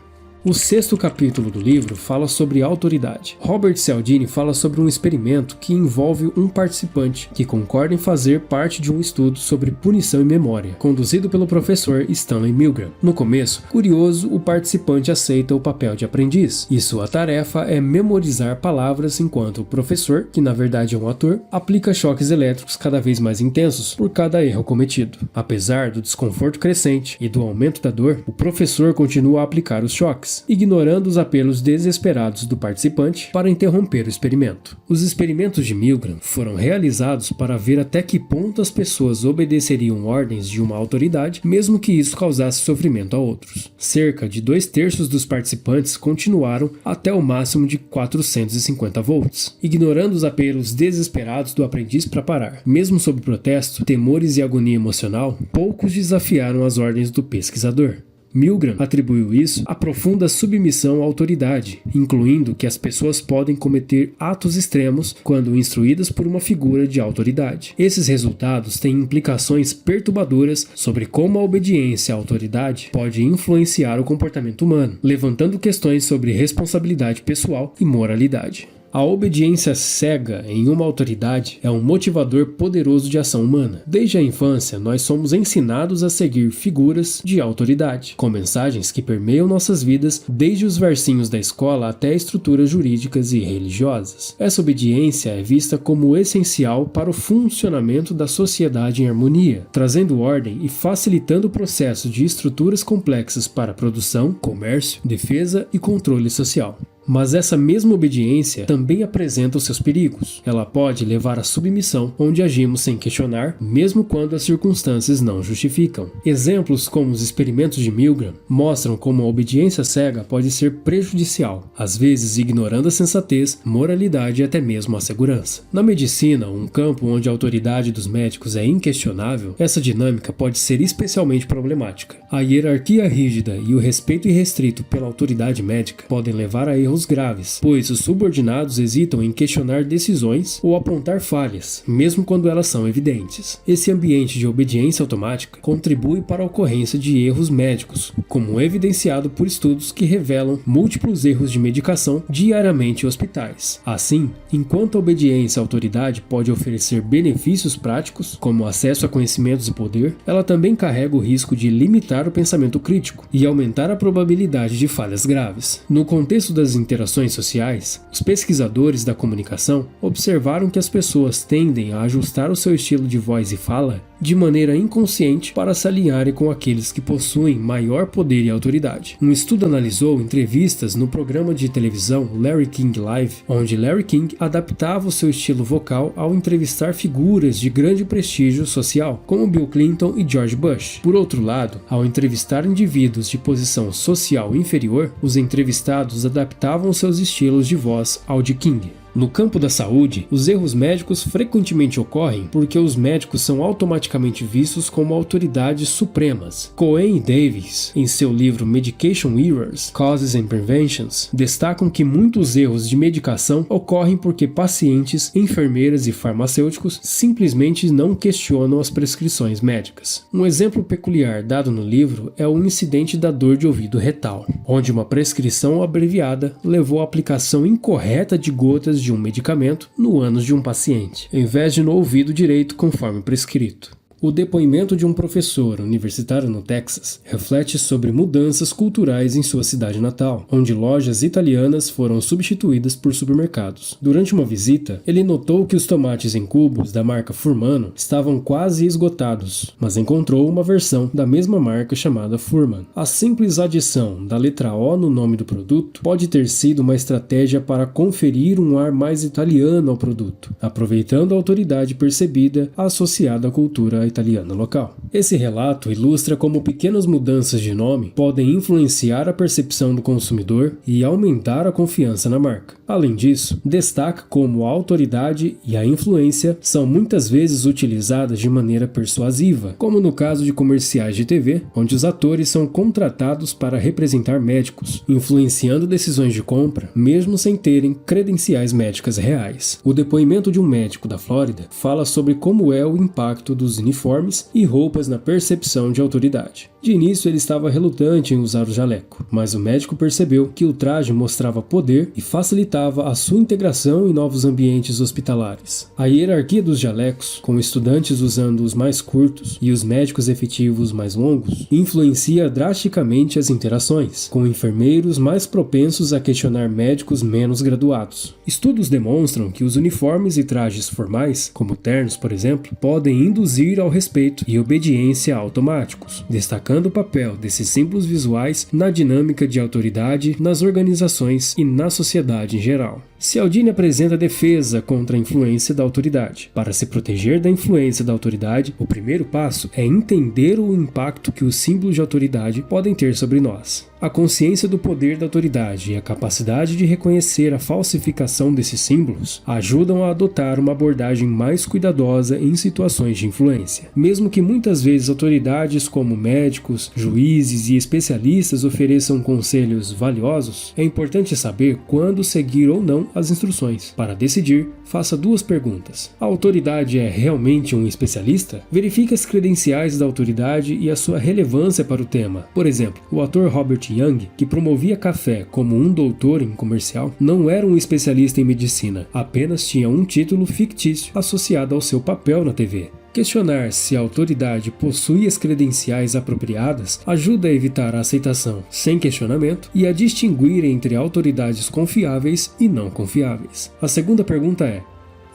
O 6º capítulo do livro fala sobre autoridade. Robert Cialdini fala sobre um experimento que envolve um participante que concorda em fazer parte de um estudo sobre punição e memória, conduzido pelo professor Stanley Milgram. No começo, curioso, o participante aceita o papel de aprendiz, e sua tarefa é memorizar palavras enquanto o professor, que na verdade é um ator, aplica choques elétricos cada vez mais intensos por cada erro cometido. Apesar do desconforto crescente e do aumento da dor, o professor continua a aplicar os choques, ignorando os apelos desesperados do participante para interromper o experimento. Os experimentos de Milgram foram realizados para ver até que ponto as pessoas obedeceriam ordens de uma autoridade, mesmo que isso causasse sofrimento a outros. Cerca de 2/3 dos participantes continuaram até o máximo de 450 volts, ignorando os apelos desesperados do aprendiz para parar. Mesmo sob protesto, temores e agonia emocional, poucos desafiaram as ordens do pesquisador. Milgram atribuiu isso à profunda submissão à autoridade, incluindo que as pessoas podem cometer atos extremos quando instruídas por uma figura de autoridade. Esses resultados têm implicações perturbadoras sobre como a obediência à autoridade pode influenciar o comportamento humano, levantando questões sobre responsabilidade pessoal e moralidade. A obediência cega em uma autoridade é um motivador poderoso de ação humana. Desde a infância, nós somos ensinados a seguir figuras de autoridade, com mensagens que permeiam nossas vidas desde os versinhos da escola até estruturas jurídicas e religiosas. Essa obediência é vista como essencial para o funcionamento da sociedade em harmonia, trazendo ordem e facilitando o processo de estruturas complexas para produção, comércio, defesa e controle social. Mas essa mesma obediência também apresenta os seus perigos. Ela pode levar à submissão, onde agimos sem questionar, mesmo quando as circunstâncias não justificam. Exemplos como os experimentos de Milgram mostram como a obediência cega pode ser prejudicial, às vezes ignorando a sensatez, moralidade e até mesmo a segurança. Na medicina, um campo onde a autoridade dos médicos é inquestionável, essa dinâmica pode ser especialmente problemática. A hierarquia rígida e o respeito irrestrito pela autoridade médica podem levar a erros graves, pois os subordinados hesitam em questionar decisões ou apontar falhas, mesmo quando elas são evidentes. Esse ambiente de obediência automática contribui para a ocorrência de erros médicos, como evidenciado por estudos que revelam múltiplos erros de medicação diariamente em hospitais. Assim, enquanto a obediência à autoridade pode oferecer benefícios práticos, como acesso a conhecimentos e poder, ela também carrega o risco de limitar o pensamento crítico e aumentar a probabilidade de falhas graves. No contexto das interações sociais, os pesquisadores da comunicação observaram que as pessoas tendem a ajustar o seu estilo de voz e fala de maneira inconsciente para se alinharem com aqueles que possuem maior poder e autoridade. Um estudo analisou entrevistas no programa de televisão Larry King Live, onde Larry King adaptava o seu estilo vocal ao entrevistar figuras de grande prestígio social, como Bill Clinton e George Bush. Por outro lado, ao entrevistar indivíduos de posição social inferior, os entrevistados adaptavam seus estilos de voz ao de King. No campo da saúde, os erros médicos frequentemente ocorrem porque os médicos são automaticamente vistos como autoridades supremas. Cohen e Davis, em seu livro Medication Errors, Causes and Preventions, destacam que muitos erros de medicação ocorrem porque pacientes, enfermeiras e farmacêuticos simplesmente não questionam as prescrições médicas. Um exemplo peculiar dado no livro é o incidente da dor de ouvido retal, onde uma prescrição abreviada levou à aplicação incorreta de gotas de um medicamento no ânus de um paciente, em vez de no ouvido direito conforme prescrito. O depoimento de um professor universitário no Texas reflete sobre mudanças culturais em sua cidade natal, onde lojas italianas foram substituídas por supermercados. Durante uma visita, ele notou que os tomates em cubos da marca Furmano estavam quase esgotados, mas encontrou uma versão da mesma marca chamada Furman. A simples adição da letra O no nome do produto pode ter sido uma estratégia para conferir um ar mais italiano ao produto, aproveitando a autoridade percebida associada à cultura italiana local. Esse relato ilustra como pequenas mudanças de nome podem influenciar a percepção do consumidor e aumentar a confiança na marca. Além disso, destaca como a autoridade e a influência são muitas vezes utilizadas de maneira persuasiva, como no caso de comerciais de TV, onde os atores são contratados para representar médicos, influenciando decisões de compra, mesmo sem terem credenciais médicas reais. O depoimento de um médico da Flórida fala sobre como é o impacto dos uniformes e roupas na percepção de autoridade. De início ele estava relutante em usar o jaleco, mas o médico percebeu que o traje mostrava poder e facilitava a sua integração em novos ambientes hospitalares. A hierarquia dos jalecos, com estudantes usando os mais curtos e os médicos efetivos mais longos, influencia drasticamente as interações, com enfermeiros mais propensos a questionar médicos menos graduados. Estudos demonstram que os uniformes e trajes formais, como ternos por exemplo, podem induzir ao respeito e obediência automáticos, destacando o papel desses símbolos visuais na dinâmica de autoridade nas organizações e na sociedade em geral. Cialdini apresenta defesa contra a influência da autoridade. Para se proteger da influência da autoridade, o primeiro passo é entender o impacto que os símbolos de autoridade podem ter sobre nós. A consciência do poder da autoridade e a capacidade de reconhecer a falsificação desses símbolos ajudam a adotar uma abordagem mais cuidadosa em situações de influência. Mesmo que muitas vezes autoridades como médicos, juízes e especialistas ofereçam conselhos valiosos, é importante saber quando seguir ou não as instruções. Para decidir, faça duas perguntas. A autoridade é realmente um especialista? Verifique as credenciais da autoridade e a sua relevância para o tema. Por exemplo, o ator Robert Young, que promovia café como um doutor em comercial, não era um especialista em medicina, apenas tinha um título fictício associado ao seu papel na TV. Questionar se a autoridade possui as credenciais apropriadas ajuda a evitar a aceitação sem questionamento e a distinguir entre autoridades confiáveis e não confiáveis. A segunda pergunta é: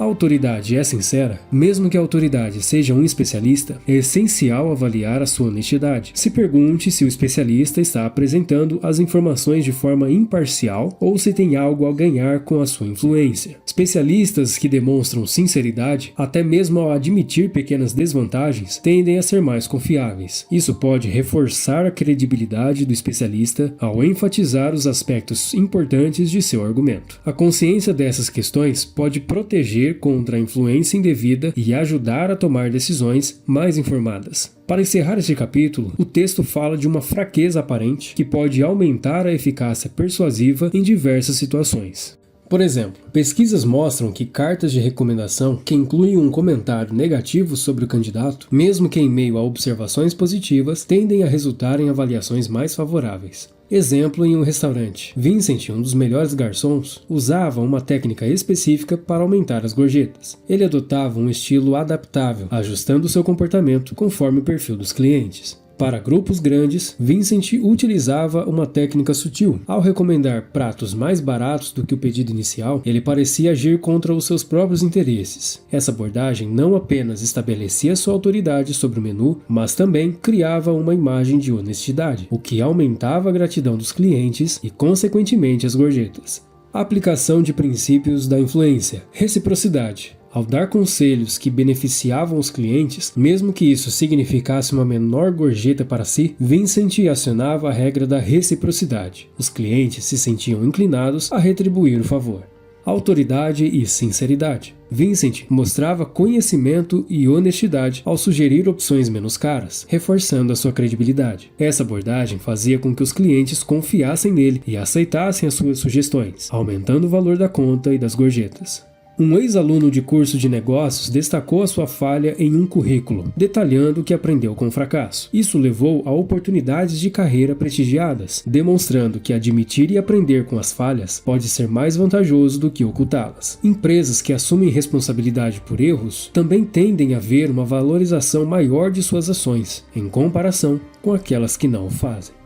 a autoridade é sincera? Mesmo que a autoridade seja um especialista, é essencial avaliar a sua honestidade. Se pergunte se o especialista está apresentando as informações de forma imparcial ou se tem algo a ganhar com a sua influência. Especialistas que demonstram sinceridade, até mesmo ao admitir pequenas desvantagens, tendem a ser mais confiáveis. Isso pode reforçar a credibilidade do especialista ao enfatizar os aspectos importantes de seu argumento. A consciência dessas questões pode proteger contra a influência indevida e ajudar a tomar decisões mais informadas. Para encerrar este capítulo, o texto fala de uma fraqueza aparente que pode aumentar a eficácia persuasiva em diversas situações. Por exemplo, pesquisas mostram que cartas de recomendação que incluem um comentário negativo sobre o candidato, mesmo que em meio a observações positivas, tendem a resultar em avaliações mais favoráveis. Exemplo em um restaurante. Vincent, um dos melhores garçons, usava uma técnica específica para aumentar as gorjetas. Ele adotava um estilo adaptável, ajustando seu comportamento conforme o perfil dos clientes. Para grupos grandes, Vincent utilizava uma técnica sutil. Ao recomendar pratos mais baratos do que o pedido inicial, ele parecia agir contra os seus próprios interesses. Essa abordagem não apenas estabelecia sua autoridade sobre o menu, mas também criava uma imagem de honestidade, o que aumentava a gratidão dos clientes e, consequentemente, as gorjetas. Aplicação de princípios da influência. Reciprocidade. Ao dar conselhos que beneficiavam os clientes, mesmo que isso significasse uma menor gorjeta para si, Vincent acionava a regra da reciprocidade. Os clientes se sentiam inclinados a retribuir o favor. Autoridade e sinceridade. Vincent mostrava conhecimento e honestidade ao sugerir opções menos caras, reforçando a sua credibilidade. Essa abordagem fazia com que os clientes confiassem nele e aceitassem as suas sugestões, aumentando o valor da conta e das gorjetas. Um ex-aluno de curso de negócios destacou a sua falha em um currículo, detalhando o que aprendeu com o fracasso. Isso levou a oportunidades de carreira prestigiadas, demonstrando que admitir e aprender com as falhas pode ser mais vantajoso do que ocultá-las. Empresas que assumem responsabilidade por erros também tendem a ver uma valorização maior de suas ações, em comparação com aquelas que não o fazem.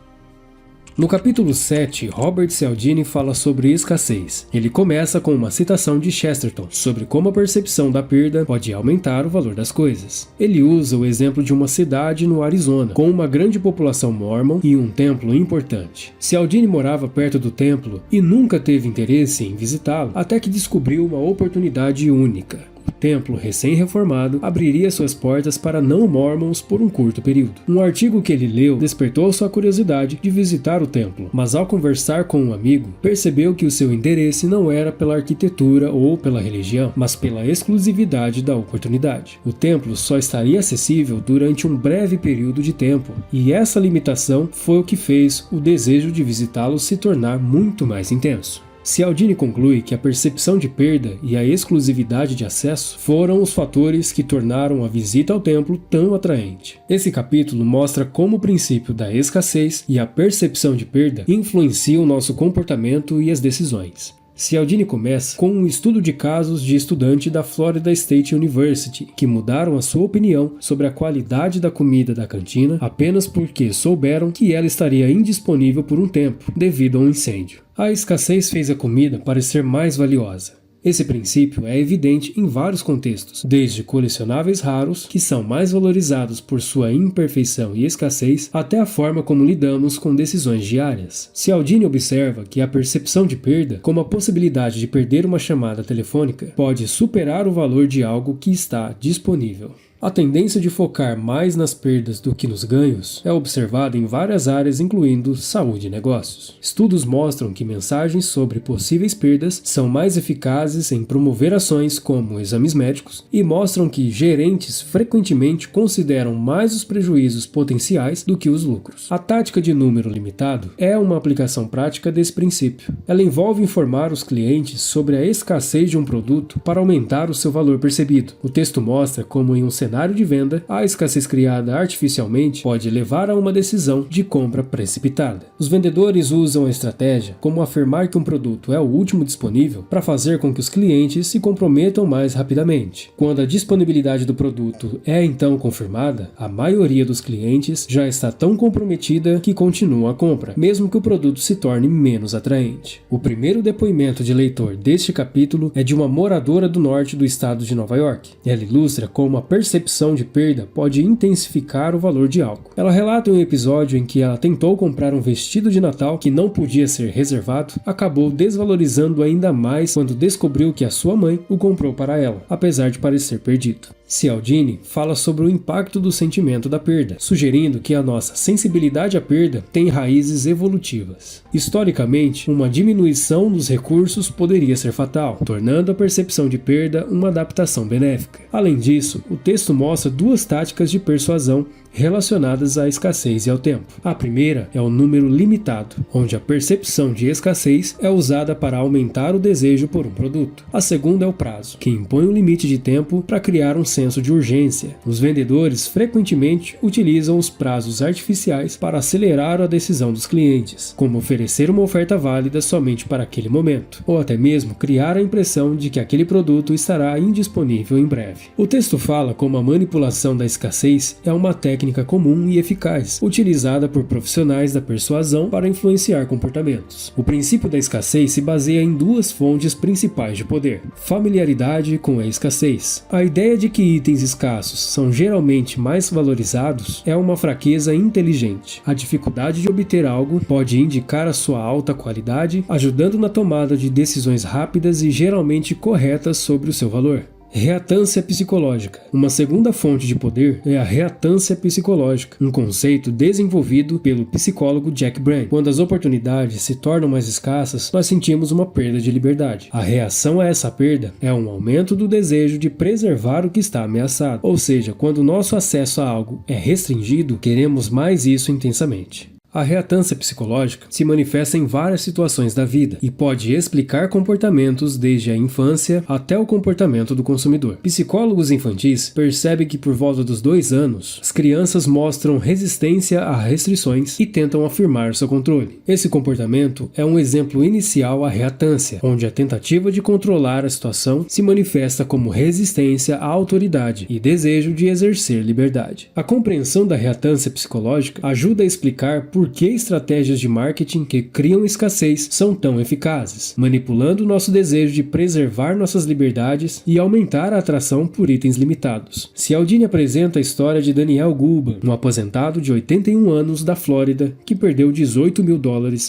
No capítulo 7, Robert Cialdini fala sobre escassez. Ele começa com uma citação de Chesterton sobre como a percepção da perda pode aumentar o valor das coisas. Ele usa o exemplo de uma cidade no Arizona, com uma grande população mórmon e um templo importante. Cialdini morava perto do templo e nunca teve interesse em visitá-lo, até que descobriu uma oportunidade única. O templo recém-reformado abriria suas portas para não-mormons por um curto período. Um artigo que ele leu despertou sua curiosidade de visitar o templo, mas ao conversar com um amigo, percebeu que o seu interesse não era pela arquitetura ou pela religião, mas pela exclusividade da oportunidade. O templo só estaria acessível durante um breve período de tempo, e essa limitação foi o que fez o desejo de visitá-lo se tornar muito mais intenso. Cialdini conclui que a percepção de perda e a exclusividade de acesso foram os fatores que tornaram a visita ao templo tão atraente. Esse capítulo mostra como o princípio da escassez e a percepção de perda influenciam nosso comportamento e as decisões. Cialdini começa com um estudo de casos de estudante da Florida State University que mudaram a sua opinião sobre a qualidade da comida da cantina apenas porque souberam que ela estaria indisponível por um tempo, devido a um incêndio. A escassez fez a comida parecer mais valiosa. Esse princípio é evidente em vários contextos, desde colecionáveis raros, que são mais valorizados por sua imperfeição e escassez, até a forma como lidamos com decisões diárias. Cialdini observa que a percepção de perda, como a possibilidade de perder uma chamada telefônica, pode superar o valor de algo que está disponível. A tendência de focar mais nas perdas do que nos ganhos é observada em várias áreas, incluindo saúde e negócios. Estudos mostram que mensagens sobre possíveis perdas são mais eficazes em promover ações como exames médicos e mostram que gerentes frequentemente consideram mais os prejuízos potenciais do que os lucros. A tática de número limitado é uma aplicação prática desse princípio. Ela envolve informar os clientes sobre a escassez de um produto para aumentar o seu valor percebido. O texto mostra como em um cenário de venda, a escassez criada artificialmente pode levar a uma decisão de compra precipitada. Os vendedores usam a estratégia como afirmar que um produto é o último disponível para fazer com que os clientes se comprometam mais rapidamente. Quando a disponibilidade do produto é então confirmada, a maioria dos clientes já está tão comprometida que continua a compra, mesmo que o produto se torne menos atraente. O primeiro depoimento de leitor deste capítulo é de uma moradora do norte do estado de Nova York. Ela ilustra como a percepção de perda pode intensificar o valor de algo. Ela relata um episódio em que ela tentou comprar um vestido de Natal que não podia ser reservado, acabou desvalorizando ainda mais quando descobriu que a sua mãe o comprou para ela, apesar de parecer perdido. Cialdini fala sobre o impacto do sentimento da perda, sugerindo que a nossa sensibilidade à perda tem raízes evolutivas. Historicamente, uma diminuição dos recursos poderia ser fatal, tornando a percepção de perda uma adaptação benéfica. Além disso, o texto mostra duas táticas de persuasão relacionadas à escassez e ao tempo. A primeira é o número limitado, onde a percepção de escassez é usada para aumentar o desejo por um produto. A segunda é o prazo, que impõe um limite de tempo para criar um senso de urgência. Os vendedores frequentemente utilizam os prazos artificiais para acelerar a decisão dos clientes, como oferecer uma oferta válida somente para aquele momento, ou até mesmo criar a impressão de que aquele produto estará indisponível em breve. O texto fala como a manipulação da escassez é uma técnica comum e eficaz, utilizada por profissionais da persuasão para influenciar comportamentos. O princípio da escassez se baseia em duas fontes principais de poder: familiaridade com a escassez. A ideia de que itens escassos são geralmente mais valorizados é uma fraqueza inteligente. A dificuldade de obter algo pode indicar a sua alta qualidade, ajudando na tomada de decisões rápidas e geralmente corretas sobre o seu valor. Reatância psicológica. Uma segunda fonte de poder é a reatância psicológica, um conceito desenvolvido pelo psicólogo Jack Brand. Quando as oportunidades se tornam mais escassas, nós sentimos uma perda de liberdade. A reação a essa perda é um aumento do desejo de preservar o que está ameaçado, ou seja, quando nosso acesso a algo é restringido, queremos mais isso intensamente. A reatância psicológica se manifesta em várias situações da vida e pode explicar comportamentos desde a infância até o comportamento do consumidor. Psicólogos infantis percebem que por volta dos 2 anos, as crianças mostram resistência a restrições e tentam afirmar seu controle. Esse comportamento é um exemplo inicial à reatância, onde a tentativa de controlar a situação se manifesta como resistência à autoridade e desejo de exercer liberdade. A compreensão da reatância psicológica ajuda a explicar por que estratégias de marketing que criam escassez são tão eficazes, manipulando nosso desejo de preservar nossas liberdades e aumentar a atração por itens limitados. Cialdini apresenta a história de Daniel Gulban, um aposentado de 81 anos da Flórida que perdeu $18 mil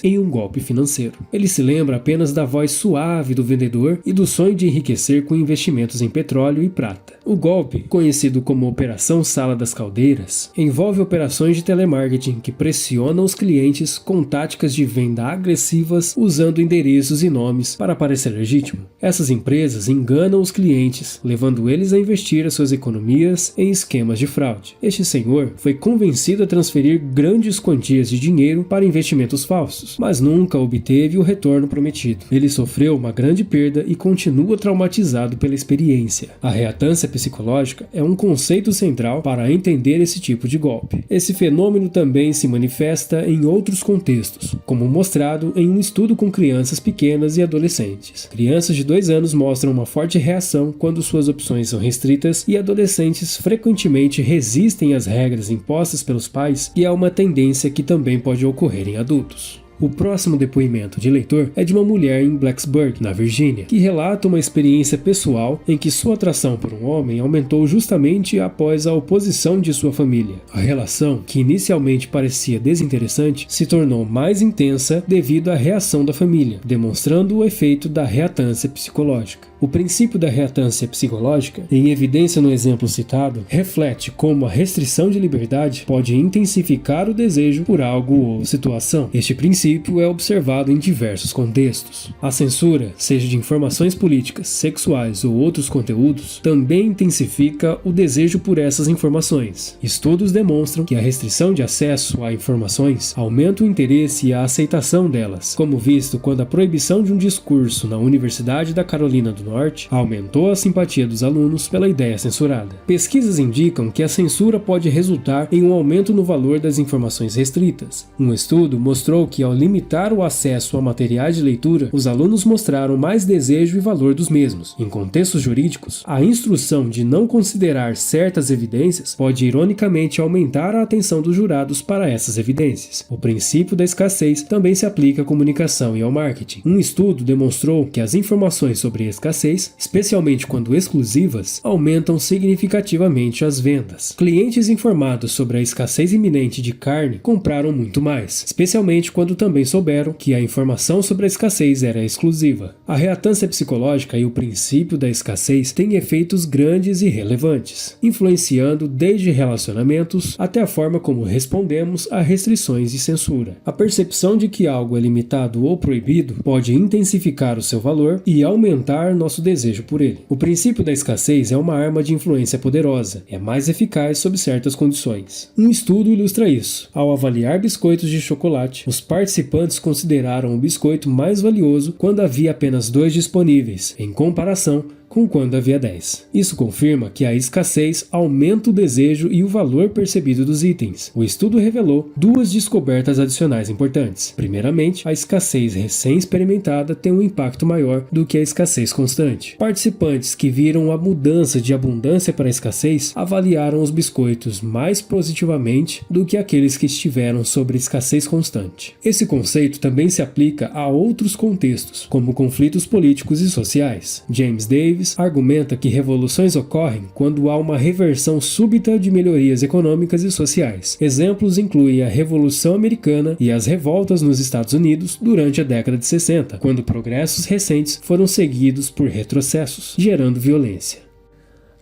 em um golpe financeiro. Ele se lembra apenas da voz suave do vendedor e do sonho de enriquecer com investimentos em petróleo e prata. O golpe, conhecido como Operação Sala das Caldeiras, envolve operações de telemarketing que pressionam os clientes com táticas de venda agressivas usando endereços e nomes para parecer legítimo. Essas empresas enganam os clientes, levando eles a investir as suas economias em esquemas de fraude. Este senhor foi convencido a transferir grandes quantias de dinheiro para investimentos falsos, mas nunca obteve o retorno prometido. Ele sofreu uma grande perda e continua traumatizado pela experiência. A reatância psicológica é um conceito central para entender esse tipo de golpe. Esse fenômeno também se manifesta em outros contextos, como mostrado em um estudo com crianças pequenas e adolescentes. Crianças de 2 anos mostram uma forte reação quando suas opções são restritas e adolescentes frequentemente resistem às regras impostas pelos pais, e há uma tendência que também pode ocorrer em adultos. O próximo depoimento de leitor é de uma mulher em Blacksburg, na Virgínia, que relata uma experiência pessoal em que sua atração por um homem aumentou justamente após a oposição de sua família. A relação, que inicialmente parecia desinteressante, se tornou mais intensa devido à reação da família, demonstrando o efeito da reatância psicológica. O princípio da reatância psicológica, em evidência no exemplo citado, reflete como a restrição de liberdade pode intensificar o desejo por algo ou situação. Este princípio é observado em diversos contextos. A censura, seja de informações políticas, sexuais ou outros conteúdos, também intensifica o desejo por essas informações. Estudos demonstram que a restrição de acesso a informações aumenta o interesse e a aceitação delas, como visto quando a proibição de um discurso na Universidade da Carolina do Norte aumentou a simpatia dos alunos pela ideia censurada. Pesquisas indicam que a censura pode resultar em um aumento no valor das informações restritas. Um estudo mostrou que ao limitar o acesso a materiais de leitura, os alunos mostraram mais desejo e valor dos mesmos. Em contextos jurídicos, a instrução de não considerar certas evidências pode ironicamente aumentar a atenção dos jurados para essas evidências. O princípio da escassez também se aplica à comunicação e ao marketing. Um estudo demonstrou que as informações sobre escassez, especialmente quando exclusivas, aumentam significativamente as vendas. Clientes informados sobre a escassez iminente de carne compraram muito mais, especialmente quando também souberam que a informação sobre a escassez era exclusiva. A reatância psicológica e o princípio da escassez têm efeitos grandes e relevantes, influenciando desde relacionamentos até a forma como respondemos a restrições e censura. A percepção de que algo é limitado ou proibido pode intensificar o seu valor e aumentar nosso desejo por ele. O princípio da escassez é uma arma de influência poderosa, é mais eficaz sob certas condições. Um estudo ilustra isso. Ao avaliar biscoitos de chocolate, os participantes consideraram o biscoito mais valioso quando havia apenas 2 disponíveis, em comparação com quando havia 10. Isso confirma que a escassez aumenta o desejo e o valor percebido dos itens. O estudo revelou 2 descobertas adicionais importantes. Primeiramente, a escassez recém-experimentada tem um impacto maior do que a escassez constante. Participantes que viram a mudança de abundância para a escassez avaliaram os biscoitos mais positivamente do que aqueles que estiveram sobre escassez constante. Esse conceito também se aplica a outros contextos, como conflitos políticos e sociais. James Davis argumenta que revoluções ocorrem quando há uma reversão súbita de melhorias econômicas e sociais. Exemplos incluem a Revolução Americana e as revoltas nos Estados Unidos durante a década de 60, quando progressos recentes foram seguidos por retrocessos, gerando violência.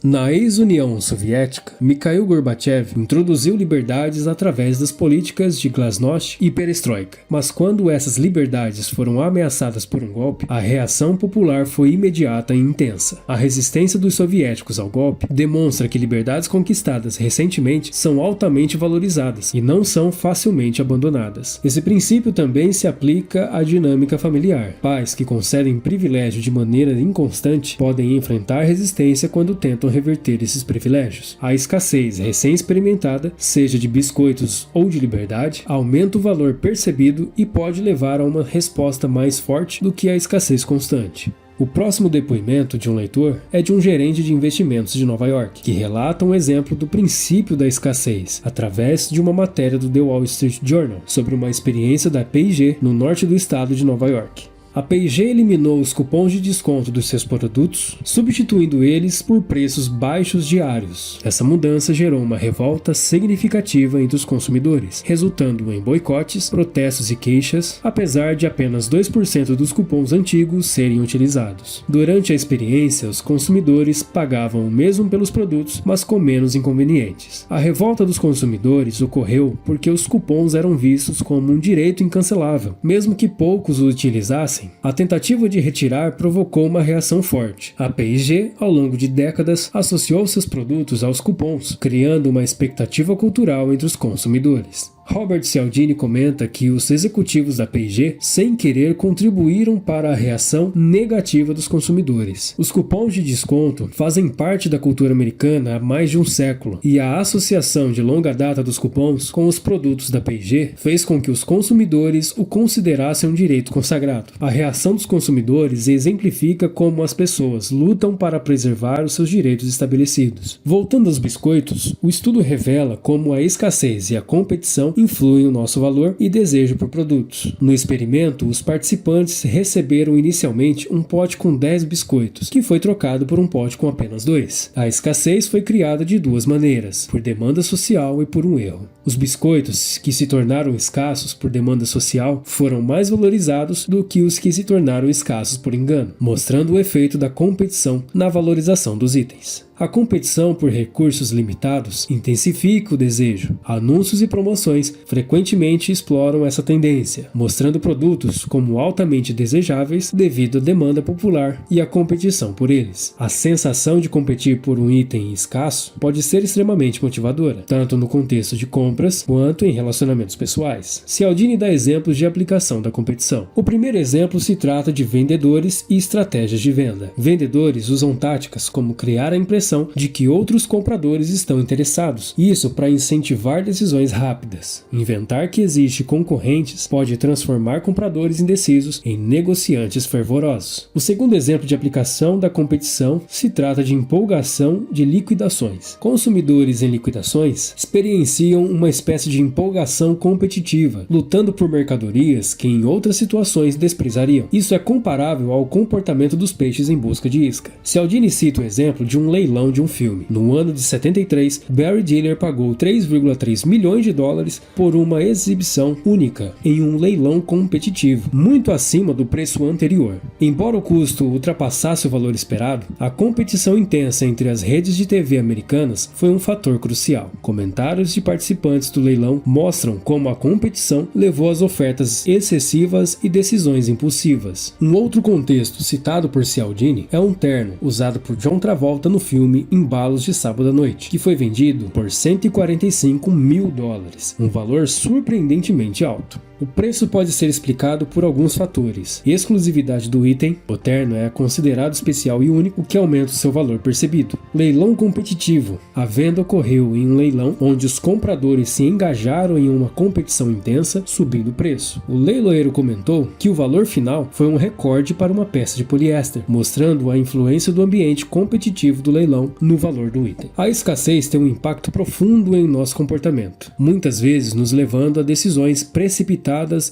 Na ex-União Soviética, Mikhail Gorbachev introduziu liberdades através das políticas de glasnost e perestroika. Mas quando essas liberdades foram ameaçadas por um golpe, a reação popular foi imediata e intensa. A resistência dos soviéticos ao golpe demonstra que liberdades conquistadas recentemente são altamente valorizadas e não são facilmente abandonadas. Esse princípio também se aplica à dinâmica familiar. Pais que concedem privilégio de maneira inconstante podem enfrentar resistência quando tentam reverter esses privilégios. A escassez recém-experimentada, seja de biscoitos ou de liberdade, aumenta o valor percebido e pode levar a uma resposta mais forte do que a escassez constante. O próximo depoimento de um leitor é de um gerente de investimentos de Nova York, que relata um exemplo do princípio da escassez, através de uma matéria do The Wall Street Journal sobre uma experiência da P&G no norte do estado de Nova York. A P&G eliminou os cupons de desconto dos seus produtos, substituindo eles por preços baixos diários. Essa mudança gerou uma revolta significativa entre os consumidores, resultando em boicotes, protestos e queixas, apesar de apenas 2% dos cupons antigos serem utilizados. Durante a experiência, os consumidores pagavam o mesmo pelos produtos, mas com menos inconvenientes. A revolta dos consumidores ocorreu porque os cupons eram vistos como um direito incancelável, mesmo que poucos o utilizassem. A tentativa de retirar provocou uma reação forte. A P&G, ao longo de décadas, associou seus produtos aos cupons, criando uma expectativa cultural entre os consumidores. Robert Cialdini comenta que os executivos da P&G, sem querer, contribuíram para a reação negativa dos consumidores. Os cupons de desconto fazem parte da cultura americana há mais de um século, e a associação de longa data dos cupons com os produtos da P&G fez com que os consumidores o considerassem um direito consagrado. A reação dos consumidores exemplifica como as pessoas lutam para preservar os seus direitos estabelecidos. Voltando aos biscoitos, o estudo revela como a escassez e a competição influem no nosso valor e desejo por produtos. No experimento, os participantes receberam inicialmente um pote com 10 biscoitos, que foi trocado por um pote com apenas 2. A escassez foi criada de duas maneiras, por demanda social e por um erro. Os biscoitos que se tornaram escassos por demanda social foram mais valorizados do que os que se tornaram escassos por engano, mostrando o efeito da competição na valorização dos itens. A competição por recursos limitados intensifica o desejo. Anúncios e promoções frequentemente exploram essa tendência, mostrando produtos como altamente desejáveis devido à demanda popular e à competição por eles. A sensação de competir por um item escasso pode ser extremamente motivadora, tanto no contexto de compras quanto em relacionamentos pessoais. Cialdini dá exemplos de aplicação da competição. O primeiro exemplo se trata de vendedores e estratégias de venda. Vendedores usam táticas como criar a impressão de que outros compradores estão interessados, isso para incentivar decisões rápidas. Inventar que existe concorrentes pode transformar compradores indecisos em negociantes fervorosos. O segundo exemplo de aplicação da competição se trata de empolgação de liquidações. Consumidores em liquidações experienciam uma espécie de empolgação competitiva, lutando por mercadorias que em outras situações desprezariam. Isso é comparável ao comportamento dos peixes em busca de isca. Cialdini cita o exemplo de um leilão de um filme. No ano de 73, Barry Diller pagou 3,3 milhões de dólares por uma exibição única em um leilão competitivo, muito acima do preço anterior. Embora o custo ultrapassasse o valor esperado, a competição intensa entre as redes de TV americanas foi um fator crucial. Comentários de participantes do leilão mostram como a competição levou às ofertas excessivas e decisões impulsivas. Um outro contexto citado por Cialdini é um terno usado por John Travolta no filme Embalos de Sábado à Noite, que foi vendido por 145 mil dólares, um valor surpreendentemente alto. O preço pode ser explicado por alguns fatores. Exclusividade do item, o terno é considerado especial e único, o que aumenta o seu valor percebido. Leilão competitivo. A venda ocorreu em um leilão onde os compradores se engajaram em uma competição intensa, subindo o preço. O leiloeiro comentou que o valor final foi um recorde para uma peça de poliéster, mostrando a influência do ambiente competitivo do leilão no valor do item. A escassez tem um impacto profundo em nosso comportamento, muitas vezes nos levando a decisões precipitadas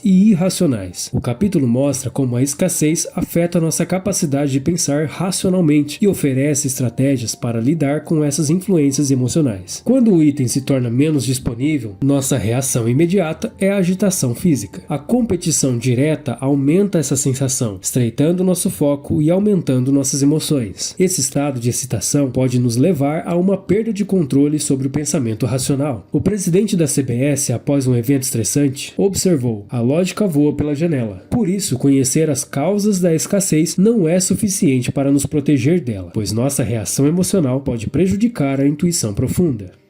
e irracionais. O capítulo mostra como a escassez afeta nossa capacidade de pensar racionalmente e oferece estratégias para lidar com essas influências emocionais. Quando o item se torna menos disponível, nossa reação imediata é a agitação física. A competição direta aumenta essa sensação, estreitando nosso foco e aumentando nossas emoções. Esse estado de excitação pode nos levar a uma perda de controle sobre o pensamento racional. O presidente da CBS, após um evento estressante, observou: a lógica voa pela janela. Por isso, conhecer as causas da escassez não é suficiente para nos proteger dela, pois nossa reação emocional pode prejudicar a intuição profunda.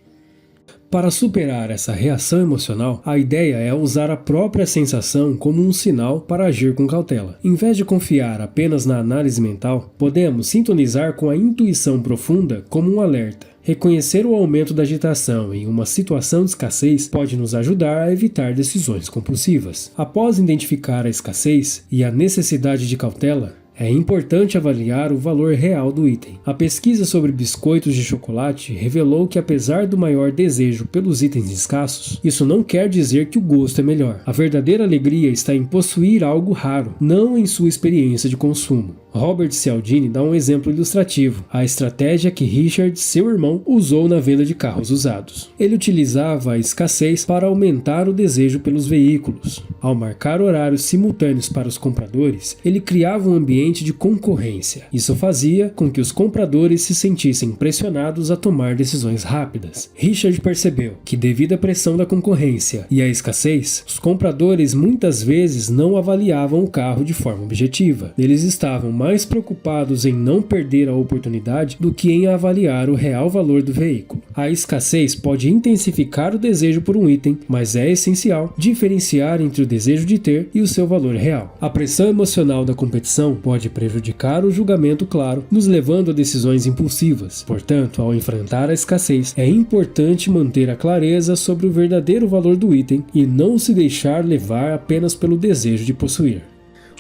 Para superar essa reação emocional, a ideia é usar a própria sensação como um sinal para agir com cautela. Em vez de confiar apenas na análise mental, podemos sintonizar com a intuição profunda como um alerta. Reconhecer o aumento da agitação em uma situação de escassez pode nos ajudar a evitar decisões compulsivas. Após identificar a escassez e a necessidade de cautela, é importante avaliar o valor real do item. A pesquisa sobre biscoitos de chocolate revelou que, apesar do maior desejo pelos itens escassos, isso não quer dizer que o gosto é melhor. A verdadeira alegria está em possuir algo raro, não em sua experiência de consumo. Robert Cialdini dá um exemplo ilustrativo: a estratégia que Richard, seu irmão, usou na venda de carros usados. Ele utilizava a escassez para aumentar o desejo pelos veículos. Ao marcar horários simultâneos para os compradores, ele criava um ambiente de concorrência. Isso fazia com que os compradores se sentissem pressionados a tomar decisões rápidas. Richard percebeu que, devido à pressão da concorrência e à escassez, os compradores muitas vezes não avaliavam o carro de forma objetiva. Eles estavam mais preocupados em não perder a oportunidade do que em avaliar o real valor do veículo. A escassez pode intensificar o desejo por um item, mas é essencial diferenciar entre o desejo de ter e o seu valor real. A pressão emocional da competição pode prejudicar o julgamento claro, nos levando a decisões impulsivas. Portanto, ao enfrentar a escassez, é importante manter a clareza sobre o verdadeiro valor do item e não se deixar levar apenas pelo desejo de possuir.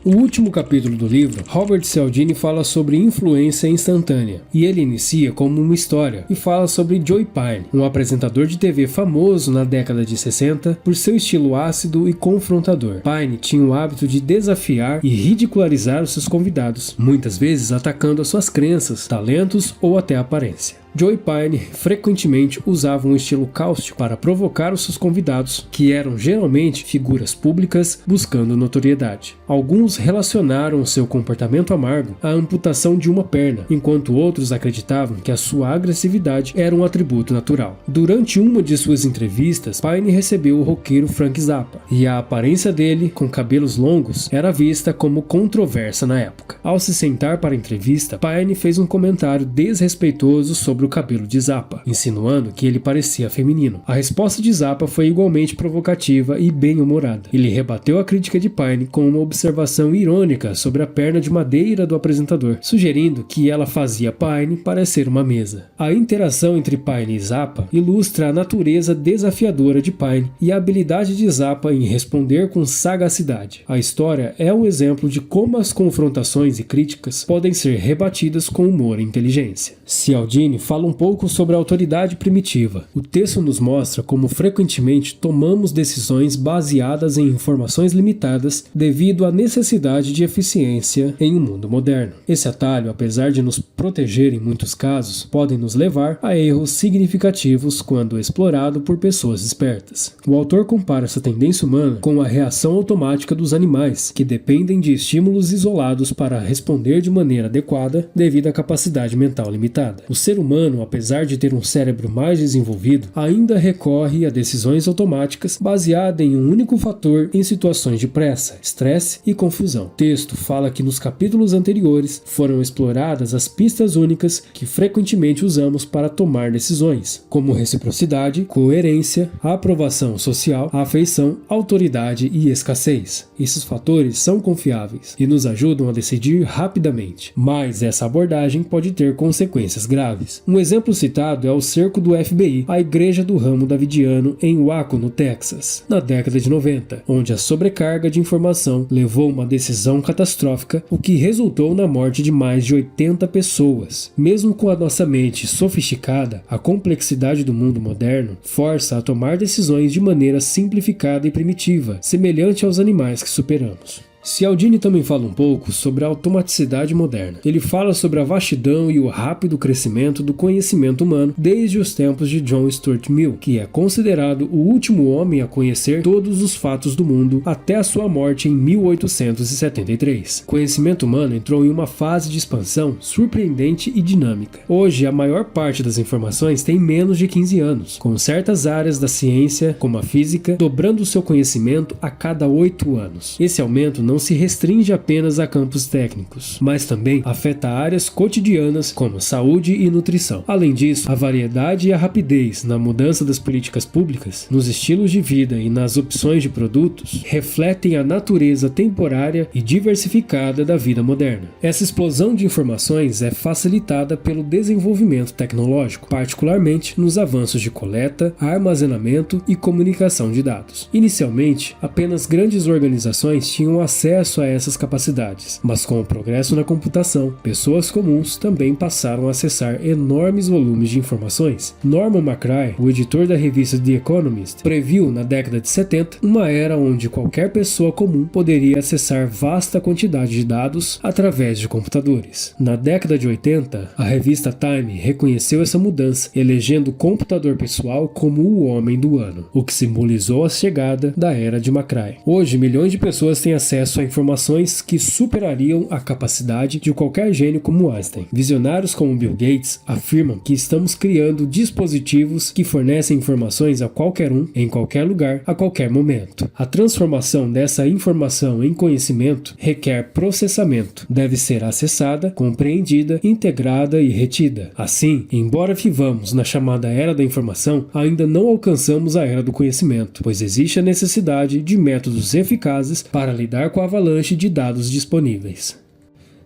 O último capítulo do livro, Robert Cialdini fala sobre influência instantânea, e ele inicia como uma história e fala sobre Joe Pyne, um apresentador de TV famoso na década de 60 por seu estilo ácido e confrontador. Pyne tinha o hábito de desafiar e ridicularizar os seus convidados, muitas vezes atacando as suas crenças, talentos ou até aparência. Joe Pyne frequentemente usava um estilo cáustico para provocar os seus convidados, que eram geralmente figuras públicas buscando notoriedade. Alguns relacionaram seu comportamento amargo à amputação de uma perna, enquanto outros acreditavam que a sua agressividade era um atributo natural. Durante uma de suas entrevistas, Pyne recebeu o roqueiro Frank Zappa, e a aparência dele, com cabelos longos, era vista como controversa na época. Ao se sentar para a entrevista, Pyne fez um comentário desrespeitoso sobre o cabelo de Zappa, insinuando que ele parecia feminino. A resposta de Zappa foi igualmente provocativa e bem-humorada. Ele rebateu a crítica de Pyne com uma observação irônica sobre a perna de madeira do apresentador, sugerindo que ela fazia Pyne parecer uma mesa. A interação entre Pyne e Zappa ilustra a natureza desafiadora de Pyne e a habilidade de Zappa em responder com sagacidade. A história é um exemplo de como as confrontações e críticas podem ser rebatidas com humor e inteligência. Cialdini fala um pouco sobre a autoridade primitiva. O texto nos mostra como frequentemente tomamos decisões baseadas em informações limitadas devido à necessidade de eficiência em um mundo moderno. Esse atalho, apesar de nos proteger em muitos casos, pode nos levar a erros significativos quando explorado por pessoas espertas. O autor compara essa tendência humana com a reação automática dos animais, que dependem de estímulos isolados para responder de maneira adequada devido à capacidade mental limitada. O ser humano, apesar de ter um cérebro mais desenvolvido, ainda recorre a decisões automáticas baseadas em um único fator em situações de pressa, estresse e confusão. O texto fala que nos capítulos anteriores foram exploradas as pistas únicas que frequentemente usamos para tomar decisões, como reciprocidade, coerência, aprovação social, afeição, autoridade e escassez. Esses fatores são confiáveis e nos ajudam a decidir rapidamente, mas essa abordagem pode ter consequências graves. Um exemplo citado é o cerco do FBI à Igreja do Ramo Davidiano em Waco, no Texas, na década de 90, onde a sobrecarga de informação levou a uma decisão catastrófica, o que resultou na morte de mais de 80 pessoas. Mesmo com a nossa mente sofisticada, a complexidade do mundo moderno força a tomar decisões de maneira simplificada e primitiva, semelhante aos animais que superamos. Cialdini também fala um pouco sobre a automaticidade moderna. Ele fala sobre a vastidão e o rápido crescimento do conhecimento humano desde os tempos de John Stuart Mill, que é considerado o último homem a conhecer todos os fatos do mundo até a sua morte em 1873. O conhecimento humano entrou em uma fase de expansão surpreendente e dinâmica. Hoje, a maior parte das informações tem menos de 15 anos, com certas áreas da ciência, como a física, dobrando seu conhecimento a cada 8 anos. Esse aumento não se restringe apenas a campos técnicos, mas também afeta áreas cotidianas como saúde e nutrição. Além disso, a variedade e a rapidez na mudança das políticas públicas, nos estilos de vida e nas opções de produtos refletem a natureza temporária e diversificada da vida moderna. Essa explosão de informações é facilitada pelo desenvolvimento tecnológico, particularmente nos avanços de coleta, armazenamento e comunicação de dados. Inicialmente, apenas grandes organizações tinham acesso a essas capacidades, mas com o progresso na computação, pessoas comuns também passaram a acessar enormes volumes de informações. Norman McRae, o editor da revista The Economist, previu na década de 70 uma era onde qualquer pessoa comum poderia acessar vasta quantidade de dados através de computadores. Na década de 80, a revista Time reconheceu essa mudança, elegendo o computador pessoal como o homem do ano, o que simbolizou a chegada da era de McRae. Hoje, milhões de pessoas têm acesso a informações que superariam a capacidade de qualquer gênio como Einstein. Visionários como Bill Gates afirmam que estamos criando dispositivos que fornecem informações a qualquer um, em qualquer lugar, a qualquer momento. A transformação dessa informação em conhecimento requer processamento. Deve ser acessada, compreendida, integrada e retida. Assim, embora vivamos na chamada era da informação, ainda não alcançamos a era do conhecimento, pois existe a necessidade de métodos eficazes para lidar com a avalanche de dados disponíveis.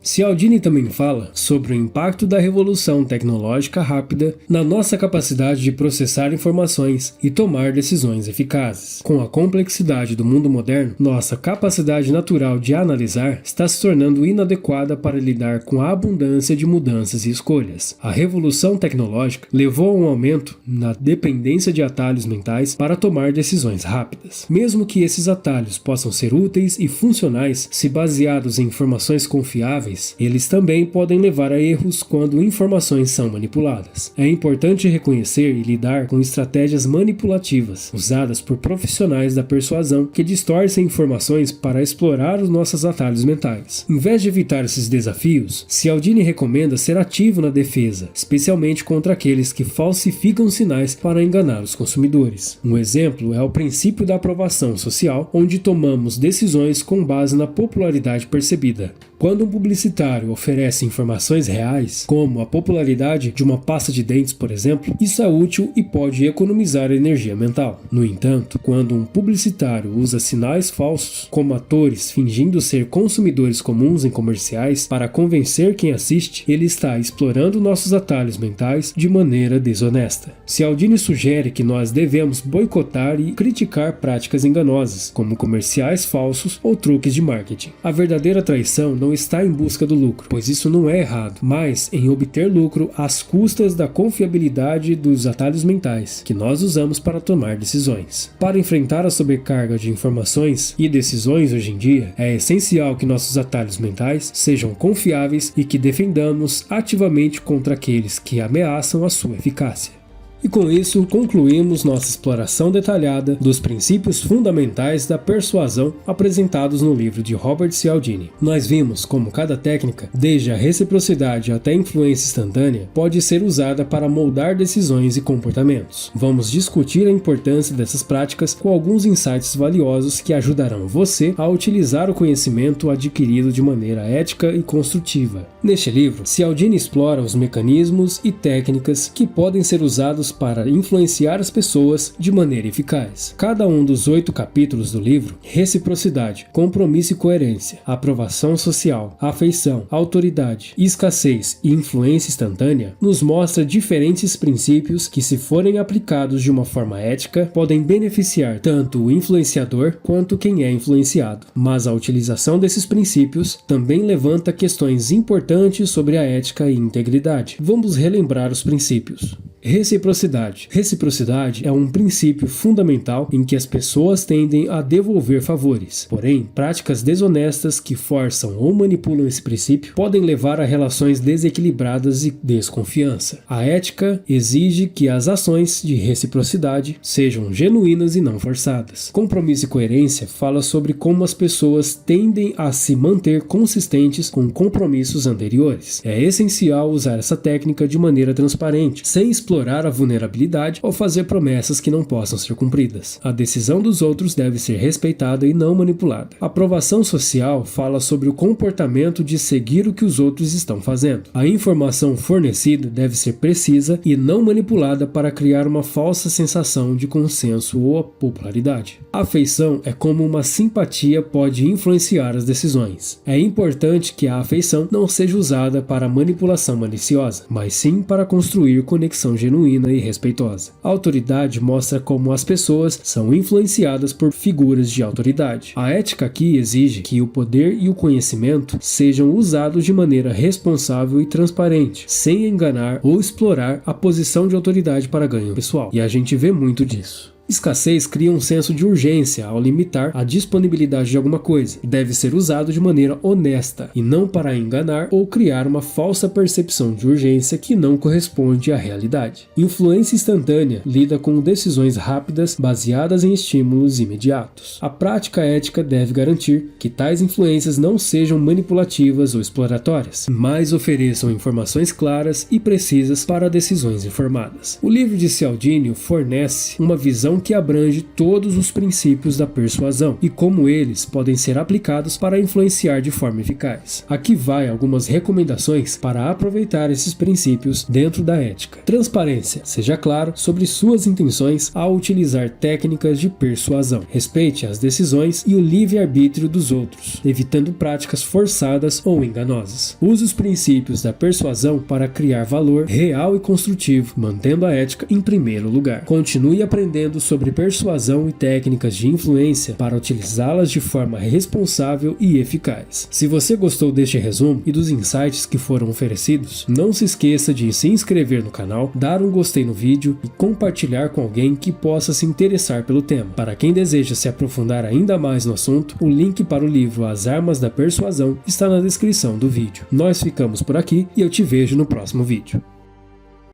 Cialdini também fala sobre o impacto da revolução tecnológica rápida na nossa capacidade de processar informações e tomar decisões eficazes. Com a complexidade do mundo moderno, nossa capacidade natural de analisar está se tornando inadequada para lidar com a abundância de mudanças e escolhas. A revolução tecnológica levou a um aumento na dependência de atalhos mentais para tomar decisões rápidas. Mesmo que esses atalhos possam ser úteis e funcionais se baseados em informações confiáveis, eles também podem levar a erros quando informações são manipuladas. É importante reconhecer e lidar com estratégias manipulativas, usadas por profissionais da persuasão que distorcem informações para explorar os nossos atalhos mentais. Em vez de evitar esses desafios, Cialdini recomenda ser ativo na defesa, especialmente contra aqueles que falsificam sinais para enganar os consumidores. Um exemplo é o princípio da aprovação social, onde tomamos decisões com base na popularidade percebida. Quando um publicitário oferece informações reais, como a popularidade de uma pasta de dentes, por exemplo, isso é útil e pode economizar energia mental. No entanto, quando um publicitário usa sinais falsos, como atores fingindo ser consumidores comuns em comerciais para convencer quem assiste, ele está explorando nossos atalhos mentais de maneira desonesta. Cialdini sugere que nós devemos boicotar e criticar práticas enganosas, como comerciais falsos ou truques de marketing. A verdadeira traição não está em busca do lucro, pois isso não é errado, mas em obter lucro às custas da confiabilidade dos atalhos mentais que nós usamos para tomar decisões. Para enfrentar a sobrecarga de informações e decisões hoje em dia, é essencial que nossos atalhos mentais sejam confiáveis e que defendamos ativamente contra aqueles que ameaçam a sua eficácia. E com isso, concluímos nossa exploração detalhada dos princípios fundamentais da persuasão apresentados no livro de Robert Cialdini. Nós vimos como cada técnica, desde a reciprocidade até a influência instantânea, pode ser usada para moldar decisões e comportamentos. Vamos discutir a importância dessas práticas com alguns insights valiosos que ajudarão você a utilizar o conhecimento adquirido de maneira ética e construtiva. Neste livro, Cialdini explora os mecanismos e técnicas que podem ser usados para influenciar as pessoas de maneira eficaz. Cada um dos 8 capítulos do livro, reciprocidade, compromisso e coerência, aprovação social, afeição, autoridade, escassez e influência instantânea, nos mostra diferentes princípios que, se forem aplicados de uma forma ética, podem beneficiar tanto o influenciador quanto quem é influenciado. Mas a utilização desses princípios também levanta questões importantes sobre a ética e integridade. Vamos relembrar os princípios. Reciprocidade. Reciprocidade é um princípio fundamental em que as pessoas tendem a devolver favores. Porém, práticas desonestas que forçam ou manipulam esse princípio podem levar a relações desequilibradas e desconfiança. A ética exige que as ações de reciprocidade sejam genuínas e não forçadas. Compromisso e coerência fala sobre como as pessoas tendem a se manter consistentes com compromissos anteriores. É essencial usar essa técnica de maneira transparente, sem explorar a vulnerabilidade ou fazer promessas que não possam ser cumpridas. A decisão dos outros deve ser respeitada e não manipulada. A aprovação social fala sobre o comportamento de seguir o que os outros estão fazendo. A informação fornecida deve ser precisa e não manipulada para criar uma falsa sensação de consenso ou popularidade. A afeição é como uma simpatia pode influenciar as decisões. É importante que a afeição não seja usada para manipulação maliciosa, mas sim para construir conexão genuína e respeitosa. A autoridade mostra como as pessoas são influenciadas por figuras de autoridade. A ética aqui exige que o poder e o conhecimento sejam usados de maneira responsável e transparente, sem enganar ou explorar a posição de autoridade para ganho pessoal. E a gente vê muito disso. Escassez cria um senso de urgência ao limitar a disponibilidade de alguma coisa. Deve ser usado de maneira honesta e não para enganar ou criar uma falsa percepção de urgência que não corresponde à realidade. Influência instantânea lida com decisões rápidas baseadas em estímulos imediatos. A prática ética deve garantir que tais influências não sejam manipulativas ou exploratórias, mas ofereçam informações claras e precisas para decisões informadas. O livro de Cialdini fornece uma visão que abrange todos os princípios da persuasão e como eles podem ser aplicados para influenciar de forma eficaz. Aqui vai algumas recomendações para aproveitar esses princípios dentro da ética. Transparência. Seja claro sobre suas intenções ao utilizar técnicas de persuasão. Respeite as decisões e o livre-arbítrio dos outros, evitando práticas forçadas ou enganosas. Use os princípios da persuasão para criar valor real e construtivo, mantendo a ética em primeiro lugar. Continue aprendendo sobre persuasão e técnicas de influência para utilizá-las de forma responsável e eficaz. Se você gostou deste resumo e dos insights que foram oferecidos, não se esqueça de se inscrever no canal, dar um gostei no vídeo e compartilhar com alguém que possa se interessar pelo tema. Para quem deseja se aprofundar ainda mais no assunto, o link para o livro As Armas da Persuasão está na descrição do vídeo. Nós ficamos por aqui e eu te vejo no próximo vídeo.